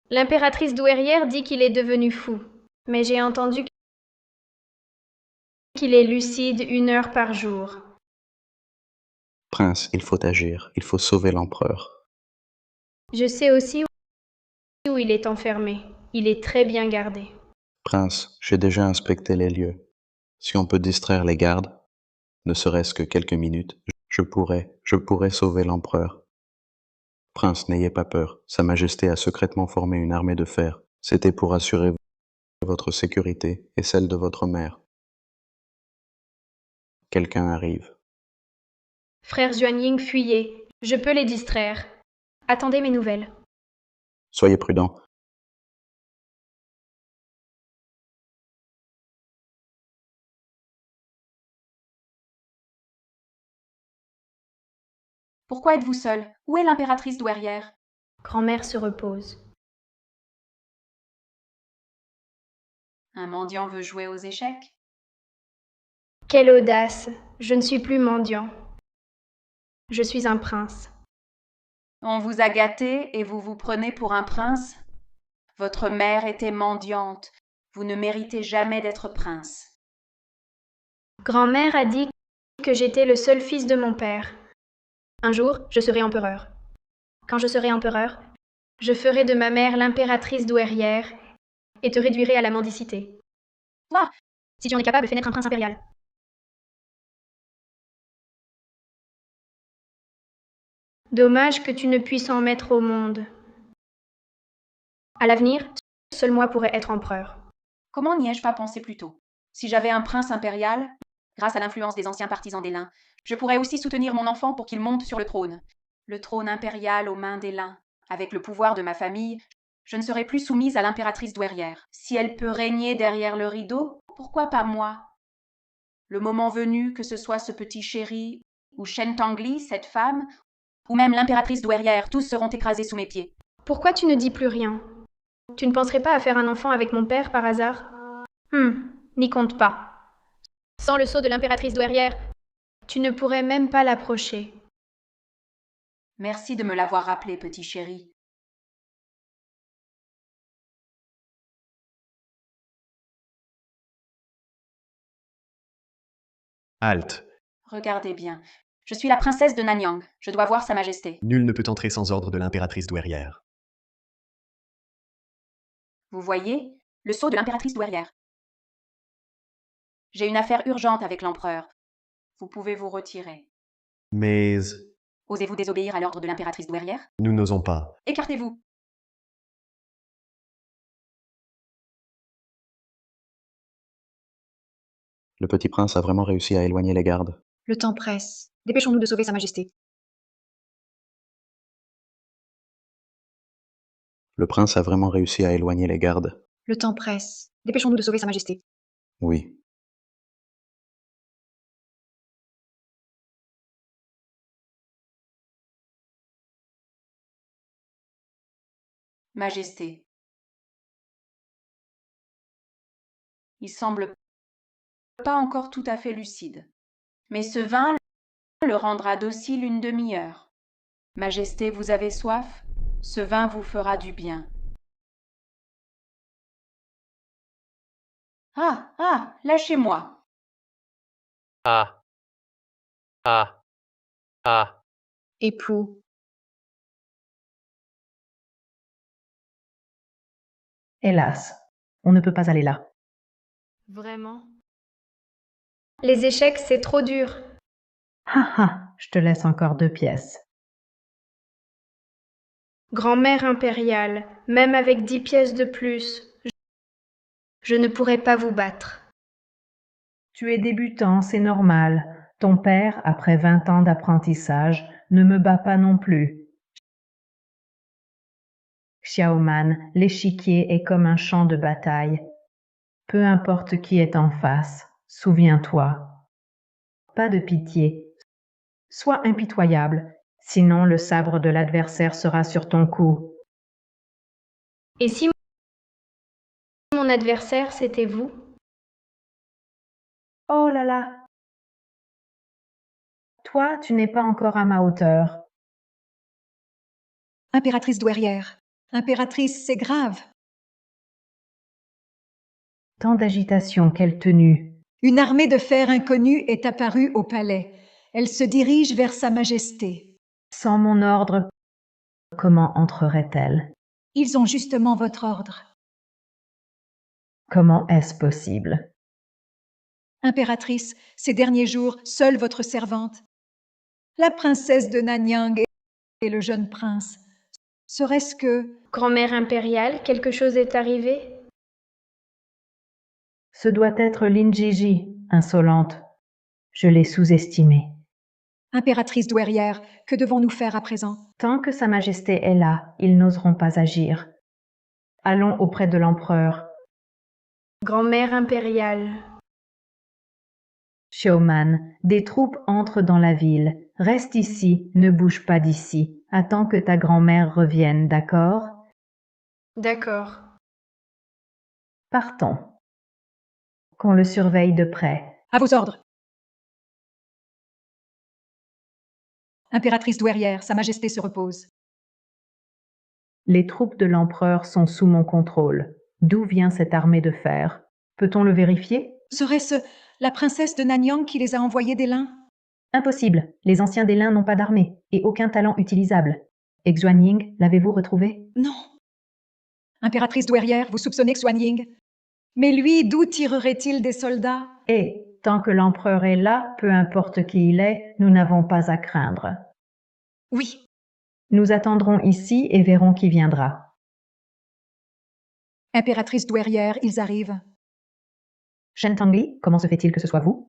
L'impératrice douairière dit qu'il est devenu fou, mais j'ai entendu qu'il est lucide 1 heure par jour. Prince, il faut agir. Il faut sauver l'empereur. Je sais aussi où il est enfermé. Il est très bien gardé. Prince, j'ai déjà inspecté les lieux. Si on peut distraire les gardes, ne serait-ce que quelques minutes, je pourrais sauver l'empereur. Prince, n'ayez pas peur. Sa Majesté a secrètement formé une armée de fer. C'était pour assurer votre sécurité et celle de votre mère. Quelqu'un arrive. Frère Xuanying, fuyez. Je peux les distraire. Attendez mes nouvelles. Soyez prudent. Pourquoi êtes-vous seul? Où est l'impératrice douairière? Grand-mère se repose. Un mendiant veut jouer aux échecs? Quelle audace! Je ne suis plus mendiant. Je suis un prince. On vous a gâté et vous vous prenez pour un prince? Votre mère était mendiante. Vous ne méritez jamais d'être prince. Grand-mère a dit que j'étais le seul fils de mon père. Un jour, je serai empereur. Quand je serai empereur, je ferai de ma mère l'impératrice douairière et te réduirai à la mendicité. Toi, si tu en es capable, fais naître un prince impérial. Dommage que tu ne puisses en mettre au monde. À l'avenir, seul moi pourrais être empereur. Comment n'y ai-je pas pensé plus tôt? Si j'avais un prince impérial, grâce à l'influence des anciens partisans des Lin, je pourrais aussi soutenir mon enfant pour qu'il monte sur le trône. le trône impérial aux mains des Lin. Avec le pouvoir de ma famille, je ne serai plus soumise à l'impératrice douairière. Si elle peut régner derrière le rideau, pourquoi pas moi? Le moment venu, que ce soit ce petit chéri, ou Shen Tangli, cette femme, ou même l'impératrice douairière, tous seront écrasés sous mes pieds. Pourquoi tu ne dis plus rien? Tu ne penserais pas à faire un enfant avec mon père par hasard? N'y compte pas. Sans le sceau de l'impératrice douairière, tu ne pourrais même pas l'approcher. Merci de me l'avoir rappelé, petit chéri. Halte. Regardez bien. Je suis la princesse de Nanyang. Je dois voir Sa Majesté. Nul ne peut entrer sans ordre de l'impératrice douairière. Vous voyez, le sceau de l'impératrice douairière. J'ai une affaire urgente avec l'empereur. Vous pouvez vous retirer. Mais Osez-vous désobéir à l'ordre de l'impératrice douairière? nous n'osons pas. Écartez-vous. Le petit prince a vraiment réussi à éloigner les gardes. Le temps presse. Dépêchons-nous de sauver Sa Majesté. Le prince a vraiment réussi à éloigner les gardes. Le temps presse. Dépêchons-nous de sauver Sa Majesté. Oui. Majesté. Il semble pas encore tout à fait lucide. Mais ce vin le rendra docile une demi-heure. Majesté, vous avez soif? Ce vin vous fera du bien. Ah, lâchez-moi. Ah. Ah. Ah. Époux. Hélas, on ne peut pas aller là. Vraiment? Les échecs, c'est trop dur. Je te laisse encore 2 pièces. Grand-mère impériale, même avec 10 pièces de plus, je ne pourrais pas vous battre. Tu es débutant, c'est normal. Ton père, après 20 ans d'apprentissage, ne me bat pas non plus. Xiaoman, l'échiquier est comme un champ de bataille. Peu importe qui est en face, souviens-toi. Pas de pitié. Sois impitoyable, sinon le sabre de l'adversaire sera sur ton cou. Et si mon adversaire, c'était vous? Oh là là! Toi, tu n'es pas encore à ma hauteur. Impératrice douairière. Impératrice, c'est grave. Tant d'agitation, quelle tenue. Une armée de fer inconnue est apparue au palais. Elle se dirige vers Sa Majesté. Sans mon ordre, comment entrerait-elle? Ils ont justement votre ordre. Comment est-ce possible? Impératrice, ces derniers jours, seule votre servante, la princesse de Nanyang et le jeune prince. Serait-ce que... Grand-mère impériale, quelque chose est arrivé? Ce doit être Linjiji, insolente. Je l'ai sous-estimée. Impératrice douairière, que devons-nous faire à présent? Tant que Sa Majesté est là, ils n'oseront pas agir. Allons auprès de l'empereur. Grand-mère impériale. Xiaoman, des troupes entrent dans la ville. Reste ici, ne bouge pas d'ici. Attends que ta grand-mère revienne, d'accord? D'accord. Partons. Qu'on le surveille de près. À vos ordres. Impératrice douairière, Sa Majesté se repose. Les troupes de l'empereur sont sous mon contrôle. D'où vient cette armée de fer? Peut-on le vérifier? Serait-ce la princesse de Nanyang qui les a envoyés des Lins? Impossible. Les anciens des Lins n'ont pas d'armée et aucun talent utilisable. Xuanying, l'avez-vous retrouvé? Non. Impératrice douairière, vous soupçonnez Xuanying? Mais lui, d'où tirerait-il des soldats? Et, tant que l'empereur est là, peu importe qui il est, nous n'avons pas à craindre. Oui. Nous attendrons ici et verrons qui viendra. Impératrice douairière, ils arrivent. Shen Tangli, comment se fait-il que ce soit vous?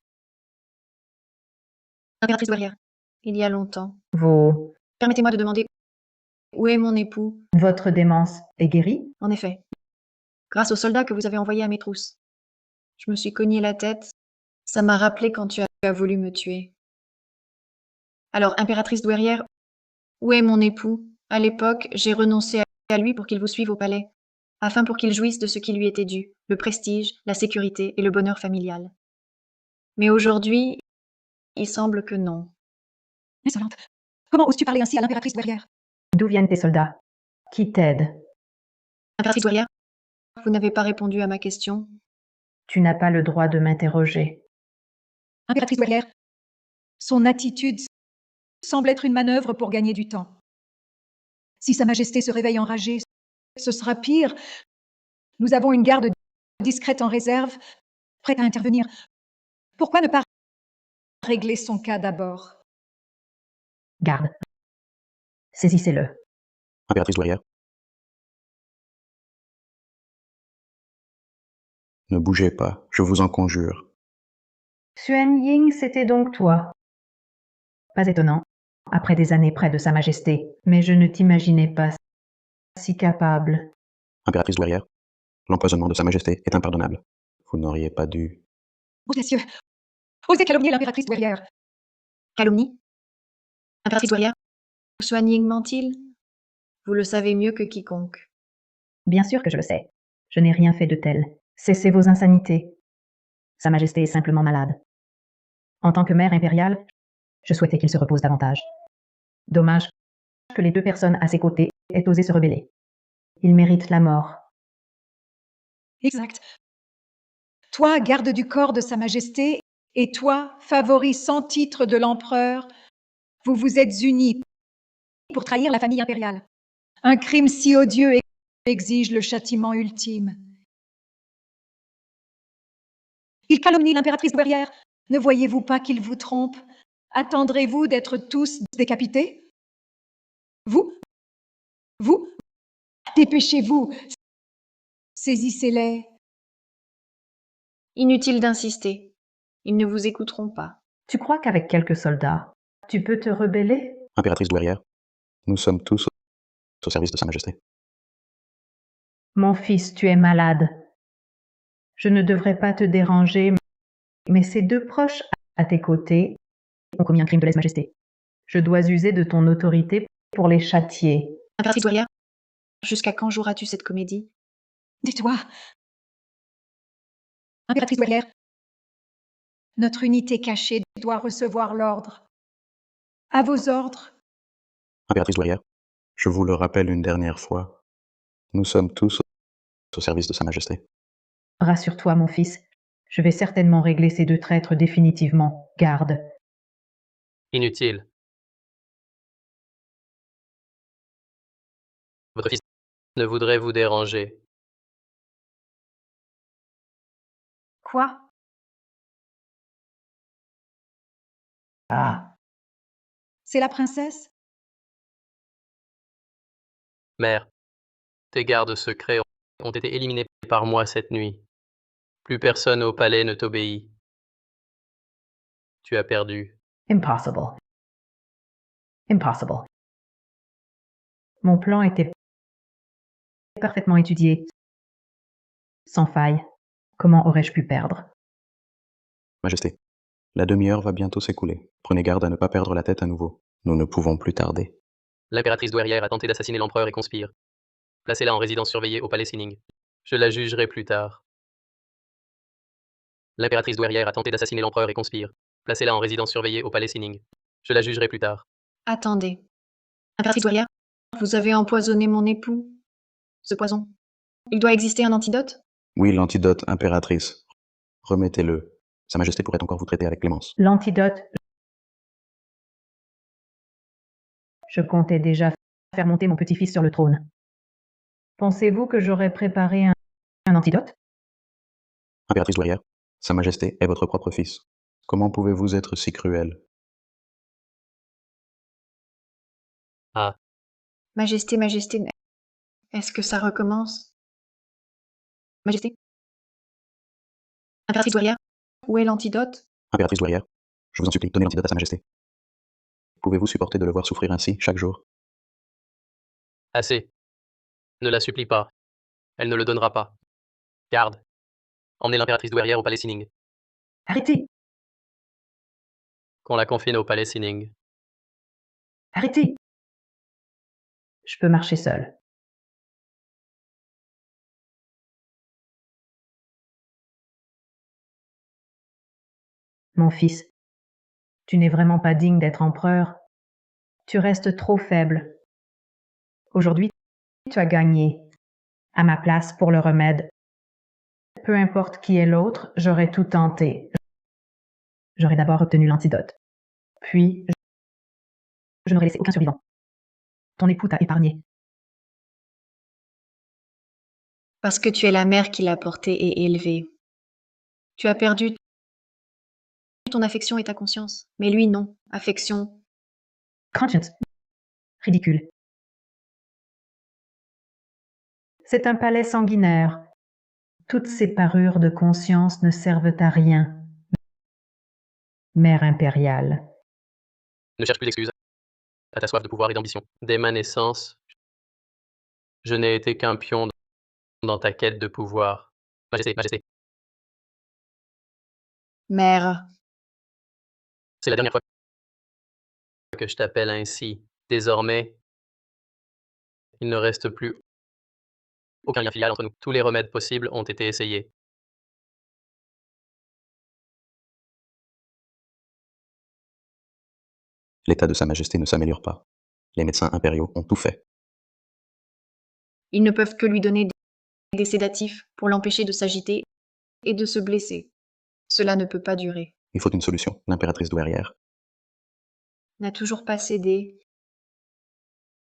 Impératrice douairière. Il y a longtemps. Vos Permettez-moi de demander où est mon époux? Votre démence est guérie? En effet, grâce aux soldats que vous avez envoyés à mes trousses. Je me suis cogné la tête. Ça m'a rappelé quand tu as voulu me tuer. Alors, impératrice douairière, où est mon époux? À l'époque, j'ai renoncé à lui pour qu'il vous suive au palais, afin pour qu'il jouisse de ce qui lui était dû, le prestige, la sécurité et le bonheur familial. Mais aujourd'hui, il semble que non. Insolente. Comment oses-tu parler ainsi à l'impératrice douairière? D'où viennent tes soldats? Qui t'aide? Impératrice douairière, vous n'avez pas répondu à ma question. Tu n'as pas le droit de m'interroger. Impératrice douairière, son attitude semble être une manœuvre pour gagner du temps. Si Sa Majesté se réveille enragée, ce sera pire. Nous avons une garde discrète en réserve, prête à intervenir. Pourquoi ne pas régler son cas d'abord? Garde. Saisissez-le. Impératrice douairière. Ne bougez pas, je vous en conjure. Xuan Ying, c'était donc toi. Pas étonnant, après des années près de Sa Majesté, mais je ne t'imaginais pas si capable. Impératrice douairière, l'empoisonnement de Sa Majesté est impardonnable. Vous n'auriez pas dû... Audacieux! Osez calomnier l'impératrice douairière! Calomnie? Impératrice douairière, Xuan Ying ment-il? Vous le savez mieux que quiconque. Bien sûr que je le sais. Je n'ai rien fait de tel. Cessez vos insanités. Sa Majesté est simplement malade. En tant que mère impériale, je souhaitais qu'il se repose davantage. Dommage que les deux personnes à ses côtés aient osé se rebeller. Il mérite la mort. Exact. Toi, garde du corps de Sa Majesté, et toi, favori sans titre de l'empereur, vous vous êtes unis pour trahir la famille impériale. Un crime si odieux exige le châtiment ultime. Il calomnie l'impératrice douairière. Ne voyez-vous pas qu'il vous trompe? Attendrez-vous d'être tous décapités? Vous? Dépêchez-vous! Saisissez-les! Inutile d'insister. Ils ne vous écouteront pas. Tu crois qu'avec quelques soldats, tu peux te rebeller? Impératrice douairière, nous sommes tous au service de Sa Majesté. Mon fils, tu es malade. Je ne devrais pas te déranger, mais ces deux proches à tes côtés ont commis un crime de lèse-majesté. Je dois user de ton autorité pour les châtier. Impératrice douairière, jusqu'à quand joueras-tu cette comédie? Dis-toi! Impératrice douairière, notre unité cachée doit recevoir l'ordre. À vos ordres. Impératrice douairière, je vous le rappelle une dernière fois, nous sommes tous au service de Sa Majesté. Rassure-toi, mon fils. Je vais certainement régler ces deux traîtres définitivement. Garde. Inutile. Votre fils ne voudrait vous déranger. Quoi? Ah. C'est la princesse? Mère, tes gardes secrets ont été éliminés par moi cette nuit. Plus personne au palais ne t'obéit. Tu as perdu. Impossible. Impossible. Mon plan était parfaitement étudié. Sans faille. Comment aurais-je pu perdre? Majesté, la demi-heure va bientôt s'écouler. Prenez garde à ne pas perdre la tête à nouveau. Nous ne pouvons plus tarder. L'impératrice douairière a tenté d'assassiner l'empereur et conspire. Placez-la en résidence surveillée au palais Sining. Je la jugerai plus tard. L'impératrice douairière a tenté d'assassiner l'empereur et conspire. Placez-la en résidence surveillée au palais Sining. Je la jugerai plus tard. Attendez. Impératrice douairière, vous avez empoisonné mon époux. Ce poison. Il doit exister un antidote? Oui, l'antidote, impératrice. Remettez-le. Sa Majesté pourrait encore vous traiter avec clémence. L'antidote. Je comptais déjà faire monter mon petit-fils sur le trône. Pensez-vous que j'aurais préparé un antidote? Impératrice douairière, Sa Majesté est votre propre fils. Comment pouvez-vous être si cruel? Ah. Majesté, Majesté, est-ce que ça recommence? Majesté? Impératrice douairière, où est l'antidote? Impératrice douairière, je vous en supplie, donnez l'antidote à Sa Majesté. Pouvez-vous supporter de le voir souffrir ainsi, chaque jour? Assez. Ne la supplie pas. Elle ne le donnera pas. Garde. Emmenez l'impératrice douairière au palais Sining. Arrêtez! Qu'on la confine au palais Sining. Arrêtez! Je peux marcher seule. Mon fils, tu n'es vraiment pas digne d'être empereur. Tu restes trop faible. Aujourd'hui, tu as gagné. À ma place, pour le remède, peu importe qui est l'autre, j'aurais tout tenté. J'aurais d'abord obtenu l'antidote. Puis, je n'aurais laissé aucun survivant. Ton époux t'a épargné. Parce que tu es la mère qui l'a porté et élevé. Tu as perdu ton affection et ta conscience. Mais lui, non. Affection. Conscience. Ridicule. C'est un palais sanguinaire. Toutes ces parures de conscience ne servent à rien. Mère impériale. Ne cherche plus d'excuses. À ta soif de pouvoir et d'ambition. Dès ma naissance, je n'ai été qu'un pion dans ta quête de pouvoir. Majesté, Majesté, Mère. c'est la dernière fois que je t'appelle ainsi. Désormais, il ne reste plus aucun lien filial entre nous. Tous les remèdes possibles ont été essayés. L'état de Sa Majesté ne s'améliore pas. Les médecins impériaux ont tout fait. Ils ne peuvent que lui donner des sédatifs pour l'empêcher de s'agiter et de se blesser. Cela ne peut pas durer. Il faut une solution. L'impératrice douairière. N'a toujours pas cédé.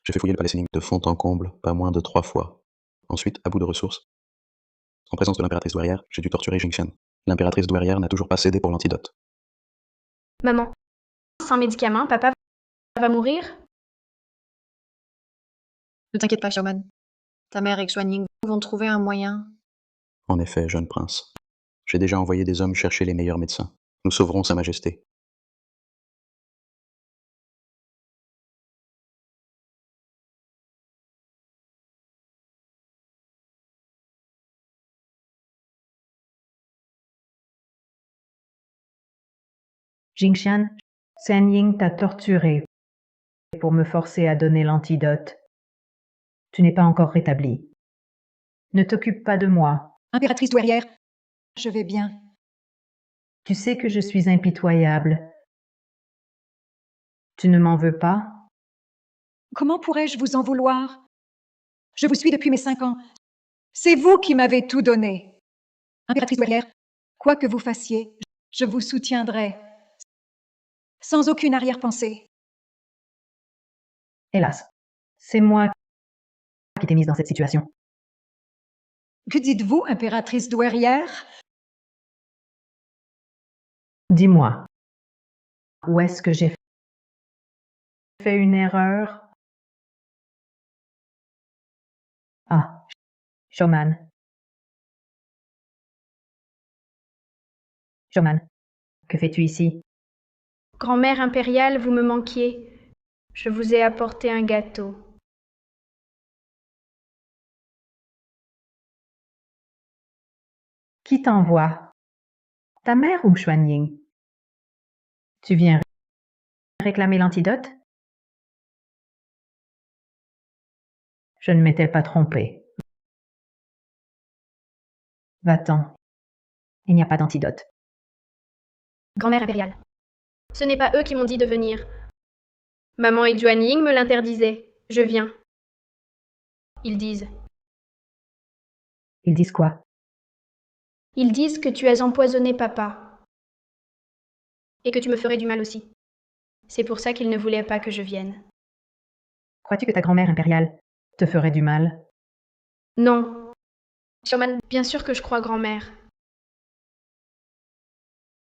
J'ai fait fouiller le palais Sining de fond en comble, pas moins de 3 fois. Ensuite, à bout de ressources, en présence de l'impératrice douairière, j'ai dû torturer Jingchen. L'impératrice douairière n'a toujours pas cédé pour l'antidote. Maman, sans médicaments, papa va mourir? Ne t'inquiète pas, Xiaoman. Ta mère et Xuanying vont trouver un moyen. En effet, jeune prince. J'ai déjà envoyé des hommes chercher les meilleurs médecins. Nous sauverons Sa Majesté. Jingxian, Sen Ying t'a torturé pour me forcer à donner l'antidote. Tu n'es pas encore rétabli. Ne t'occupe pas de moi. Impératrice douairière, je vais bien. Tu sais que je suis impitoyable. Tu ne m'en veux pas? Comment pourrais-je vous en vouloir? Je vous suis depuis mes 5 ans. C'est vous qui m'avez tout donné. Impératrice douairière, quoi que vous fassiez, je vous soutiendrai. Sans aucune arrière-pensée. Hélas, c'est moi qui t'ai mise dans cette situation. Que dites-vous, impératrice douairière? Dis-moi, où est-ce que j'ai fait une erreur? Ah, Xiaoman. Xiaoman, que fais-tu ici? Grand-mère impériale, vous me manquiez. Je vous ai apporté un gâteau. Qui t'envoie? Ta mère ou Xuanying? Tu viens réclamer l'antidote? Je ne m'étais pas trompée. Va-t'en. Il n'y a pas d'antidote. Grand-mère impériale. Ce n'est pas eux qui m'ont dit de venir. Maman et Juanying me l'interdisaient. Je viens. Ils disent. Ils disent quoi? Ils disent que tu as empoisonné papa. Et que tu me ferais du mal aussi. C'est pour ça qu'ils ne voulaient pas que je vienne. Crois-tu que ta grand-mère impériale te ferait du mal? Non. Xiaoman, bien sûr que je crois grand-mère.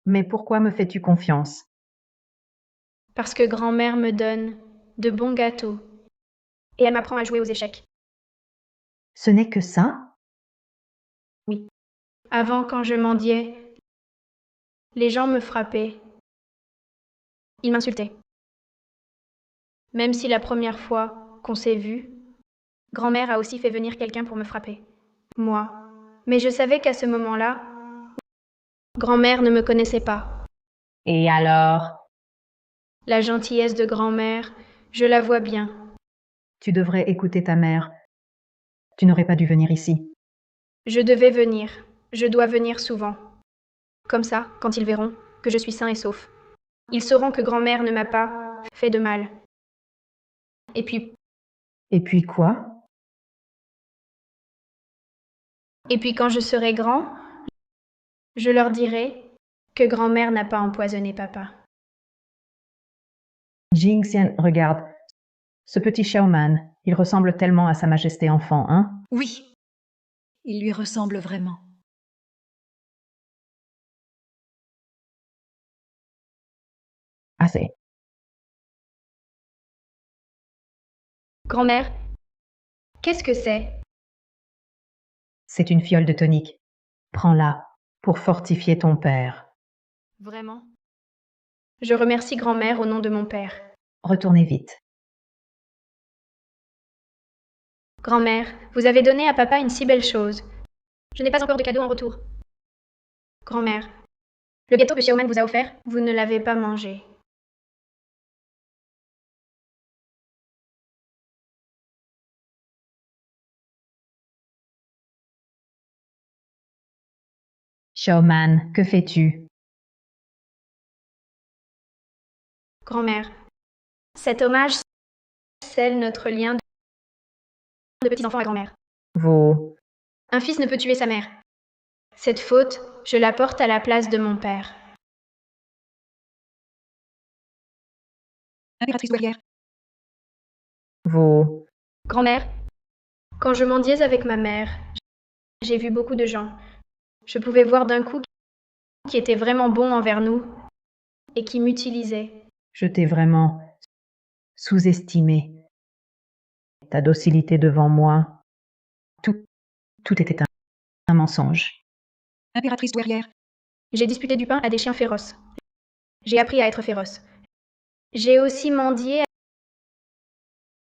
Mais pourquoi me fais-tu confiance? Parce que grand-mère me donne de bons gâteaux. Et elle m'apprend à jouer aux échecs. Ce n'est que ça? Oui. Avant, quand je mendiais, les gens me frappaient. Ils m'insultaient. Même si la première fois qu'on s'est vu, grand-mère a aussi fait venir quelqu'un pour me frapper. Moi. Mais je savais qu'à ce moment-là, grand-mère ne me connaissait pas. Et alors? La gentillesse de grand-mère, je la vois bien. Tu devrais écouter ta mère. Tu n'aurais pas dû venir ici. Je devais venir. Je dois venir souvent. Comme ça, quand ils verront que je suis sain et sauf, ils sauront que grand-mère ne m'a pas fait de mal. Et puis Et puis quoi? quand je serai grand, je leur dirai que grand-mère n'a pas empoisonné papa. Jingxian, regarde. Ce petit Xiaoman, il ressemble tellement à Sa Majesté enfant, hein? Oui, il lui ressemble vraiment. Assez. Grand-mère, qu'est-ce que c'est? C'est une fiole de tonique. Prends-la pour fortifier ton père. Vraiment? Je remercie grand-mère au nom de mon père. Retournez vite. Grand-mère, vous avez donné à papa une si belle chose. Je n'ai pas encore de cadeau en retour. Grand-mère, le gâteau que Xiaoman vous a offert, vous ne l'avez pas mangé. Xiaoman, que fais-tu? Grand-mère, cet hommage scelle notre lien de petits-enfants à grand-mère. Vous... Un fils ne peut tuer sa mère. Cette faute, je la porte à la place de mon père. Impératrice douairière. Vous... Grand-mère, quand je mendiais avec ma mère, j'ai vu beaucoup de gens. Je pouvais voir d'un coup qui étaient vraiment bons envers nous et qui m'utilisaient. Je t'ai vraiment sous-estimé. Ta docilité devant moi, tout était un mensonge. Impératrice douairière. J'ai disputé du pain à des chiens féroces. J'ai appris à être féroce. J'ai aussi mendié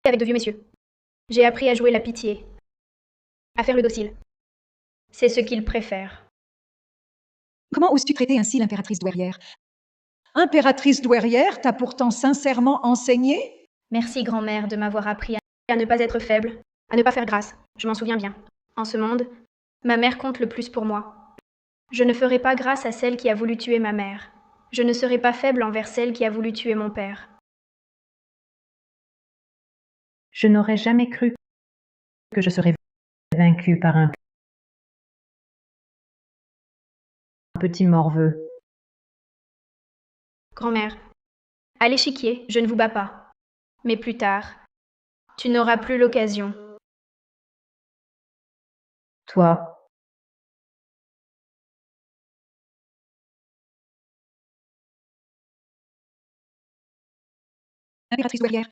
avec de vieux messieurs. J'ai appris à jouer la pitié, à faire le docile. C'est ce qu'ils préfèrent. Comment oses-tu traiter ainsi l'impératrice douairière? Impératrice douairière t'a pourtant sincèrement enseigné? Merci, grand-mère, de m'avoir appris à ne pas être faible, à ne pas faire grâce. Je m'en souviens bien. En ce monde, ma mère compte le plus pour moi. Je ne ferai pas grâce à celle qui a voulu tuer ma mère. Je ne serai pas faible envers celle qui a voulu tuer mon père. Je n'aurais jamais cru que je serais vaincue par un petit morveux. Grand-mère, à l'échiquier, je ne vous bats pas. Mais plus tard, tu n'auras plus l'occasion. Toi, Impératrice douairière.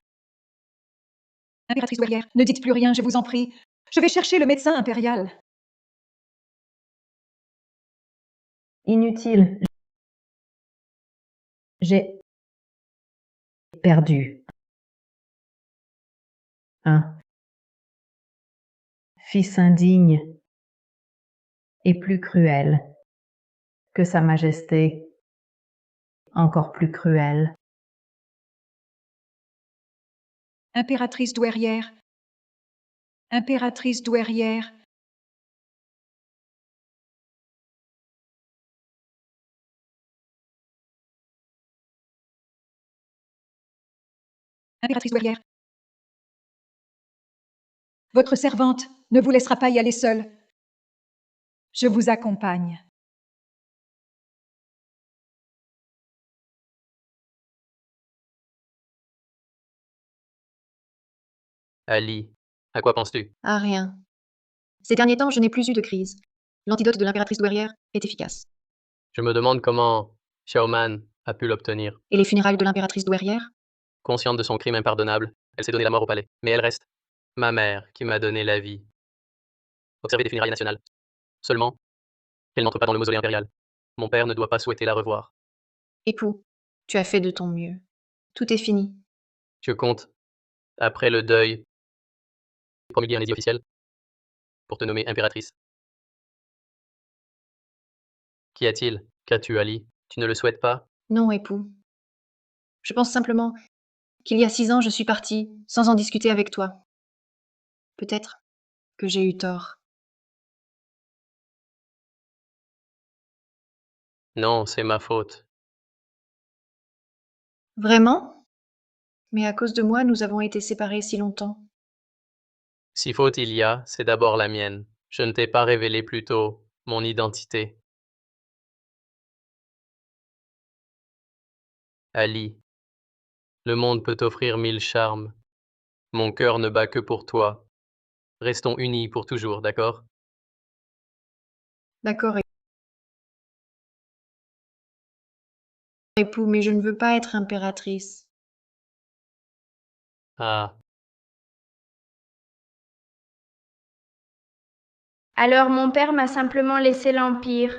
Impératrice douairière, ne dites plus rien, je vous en prie. Je vais chercher le médecin impérial. inutile. J'ai perdu un fils indigne et plus cruel que Sa Majesté, encore plus cruel. Impératrice douairière. Impératrice douairière. Impératrice douairière. Votre servante ne vous laissera pas y aller seule. Je vous accompagne. Ali, à quoi penses-tu? Ah, rien. Ces derniers temps, je n'ai plus eu de crise. L'antidote de l'impératrice douairière est efficace. Je me demande comment Xiaoman a pu l'obtenir. Et les funérailles de l'impératrice douairière? Consciente de son crime impardonnable, elle s'est donné la mort au palais. Mais elle reste ma mère qui m'a donné la vie. Observer des funérailles nationales. Seulement, qu'elle n'entre pas dans le mausolée impérial. Mon père ne doit pas souhaiter la revoir. Époux, tu as fait de ton mieux. Tout est fini. Je compte Après le deuil, promulguer un édit officiel pour te nommer impératrice. Qu'y a-t-il? Qu'as-tu, Ali? Tu ne le souhaites pas? Non, époux. Je pense simplement qu'il y a 6 ans, je suis partie, sans en discuter avec toi. Peut-être que j'ai eu tort. Non, c'est ma faute. Vraiment? Mais à cause de moi, nous avons été séparés si longtemps. Si faute il y a, c'est d'abord la mienne. Je ne t'ai pas révélé plus tôt mon identité. Ali, le monde peut t'offrir 1000 charmes. Mon cœur ne bat que pour toi. Restons unis pour toujours, d'accord? D'accord, époux, mais je ne veux pas être impératrice. Ah, Alors mon père m'a simplement laissé l'Empire.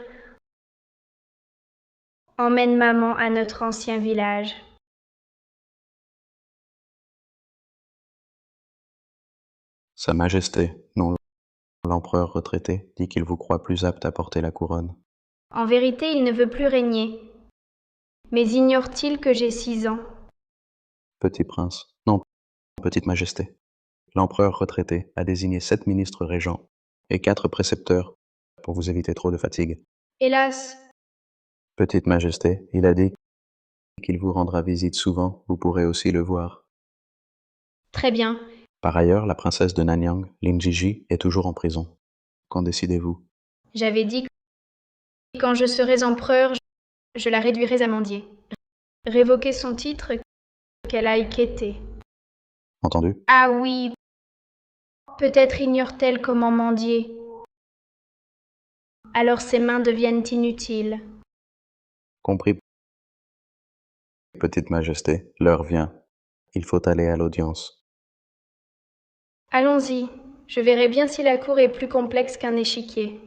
Emmène maman à notre ancien village. Sa Majesté, non l'empereur retraité, dit qu'il vous croit plus apte à porter la couronne. En vérité, il ne veut plus régner. Mais ignore-t-il que j'ai 6 ans? Petit prince, non, petite Majesté. L'empereur retraité a désigné 7 ministres régents et 4 précepteurs pour vous éviter trop de fatigue. Hélas, Petite Majesté, il a dit qu'il vous rendra visite souvent, vous pourrez aussi le voir. très bien. Par ailleurs, la princesse de Nanyang, Lin Jiji, est toujours en prison. Qu'en décidez-vous? J'avais dit que quand je serais empereur, je la réduirais à mendier. Révoquer son titre, qu'elle aille quêter. Entendu? Ah oui, peut-être ignore-t-elle comment mendier. Alors ses mains deviennent inutiles. Compris. Petite Majesté, l'heure vient. Il faut aller à l'audience. Allons-y, je verrai bien si la cour est plus complexe qu'un échiquier.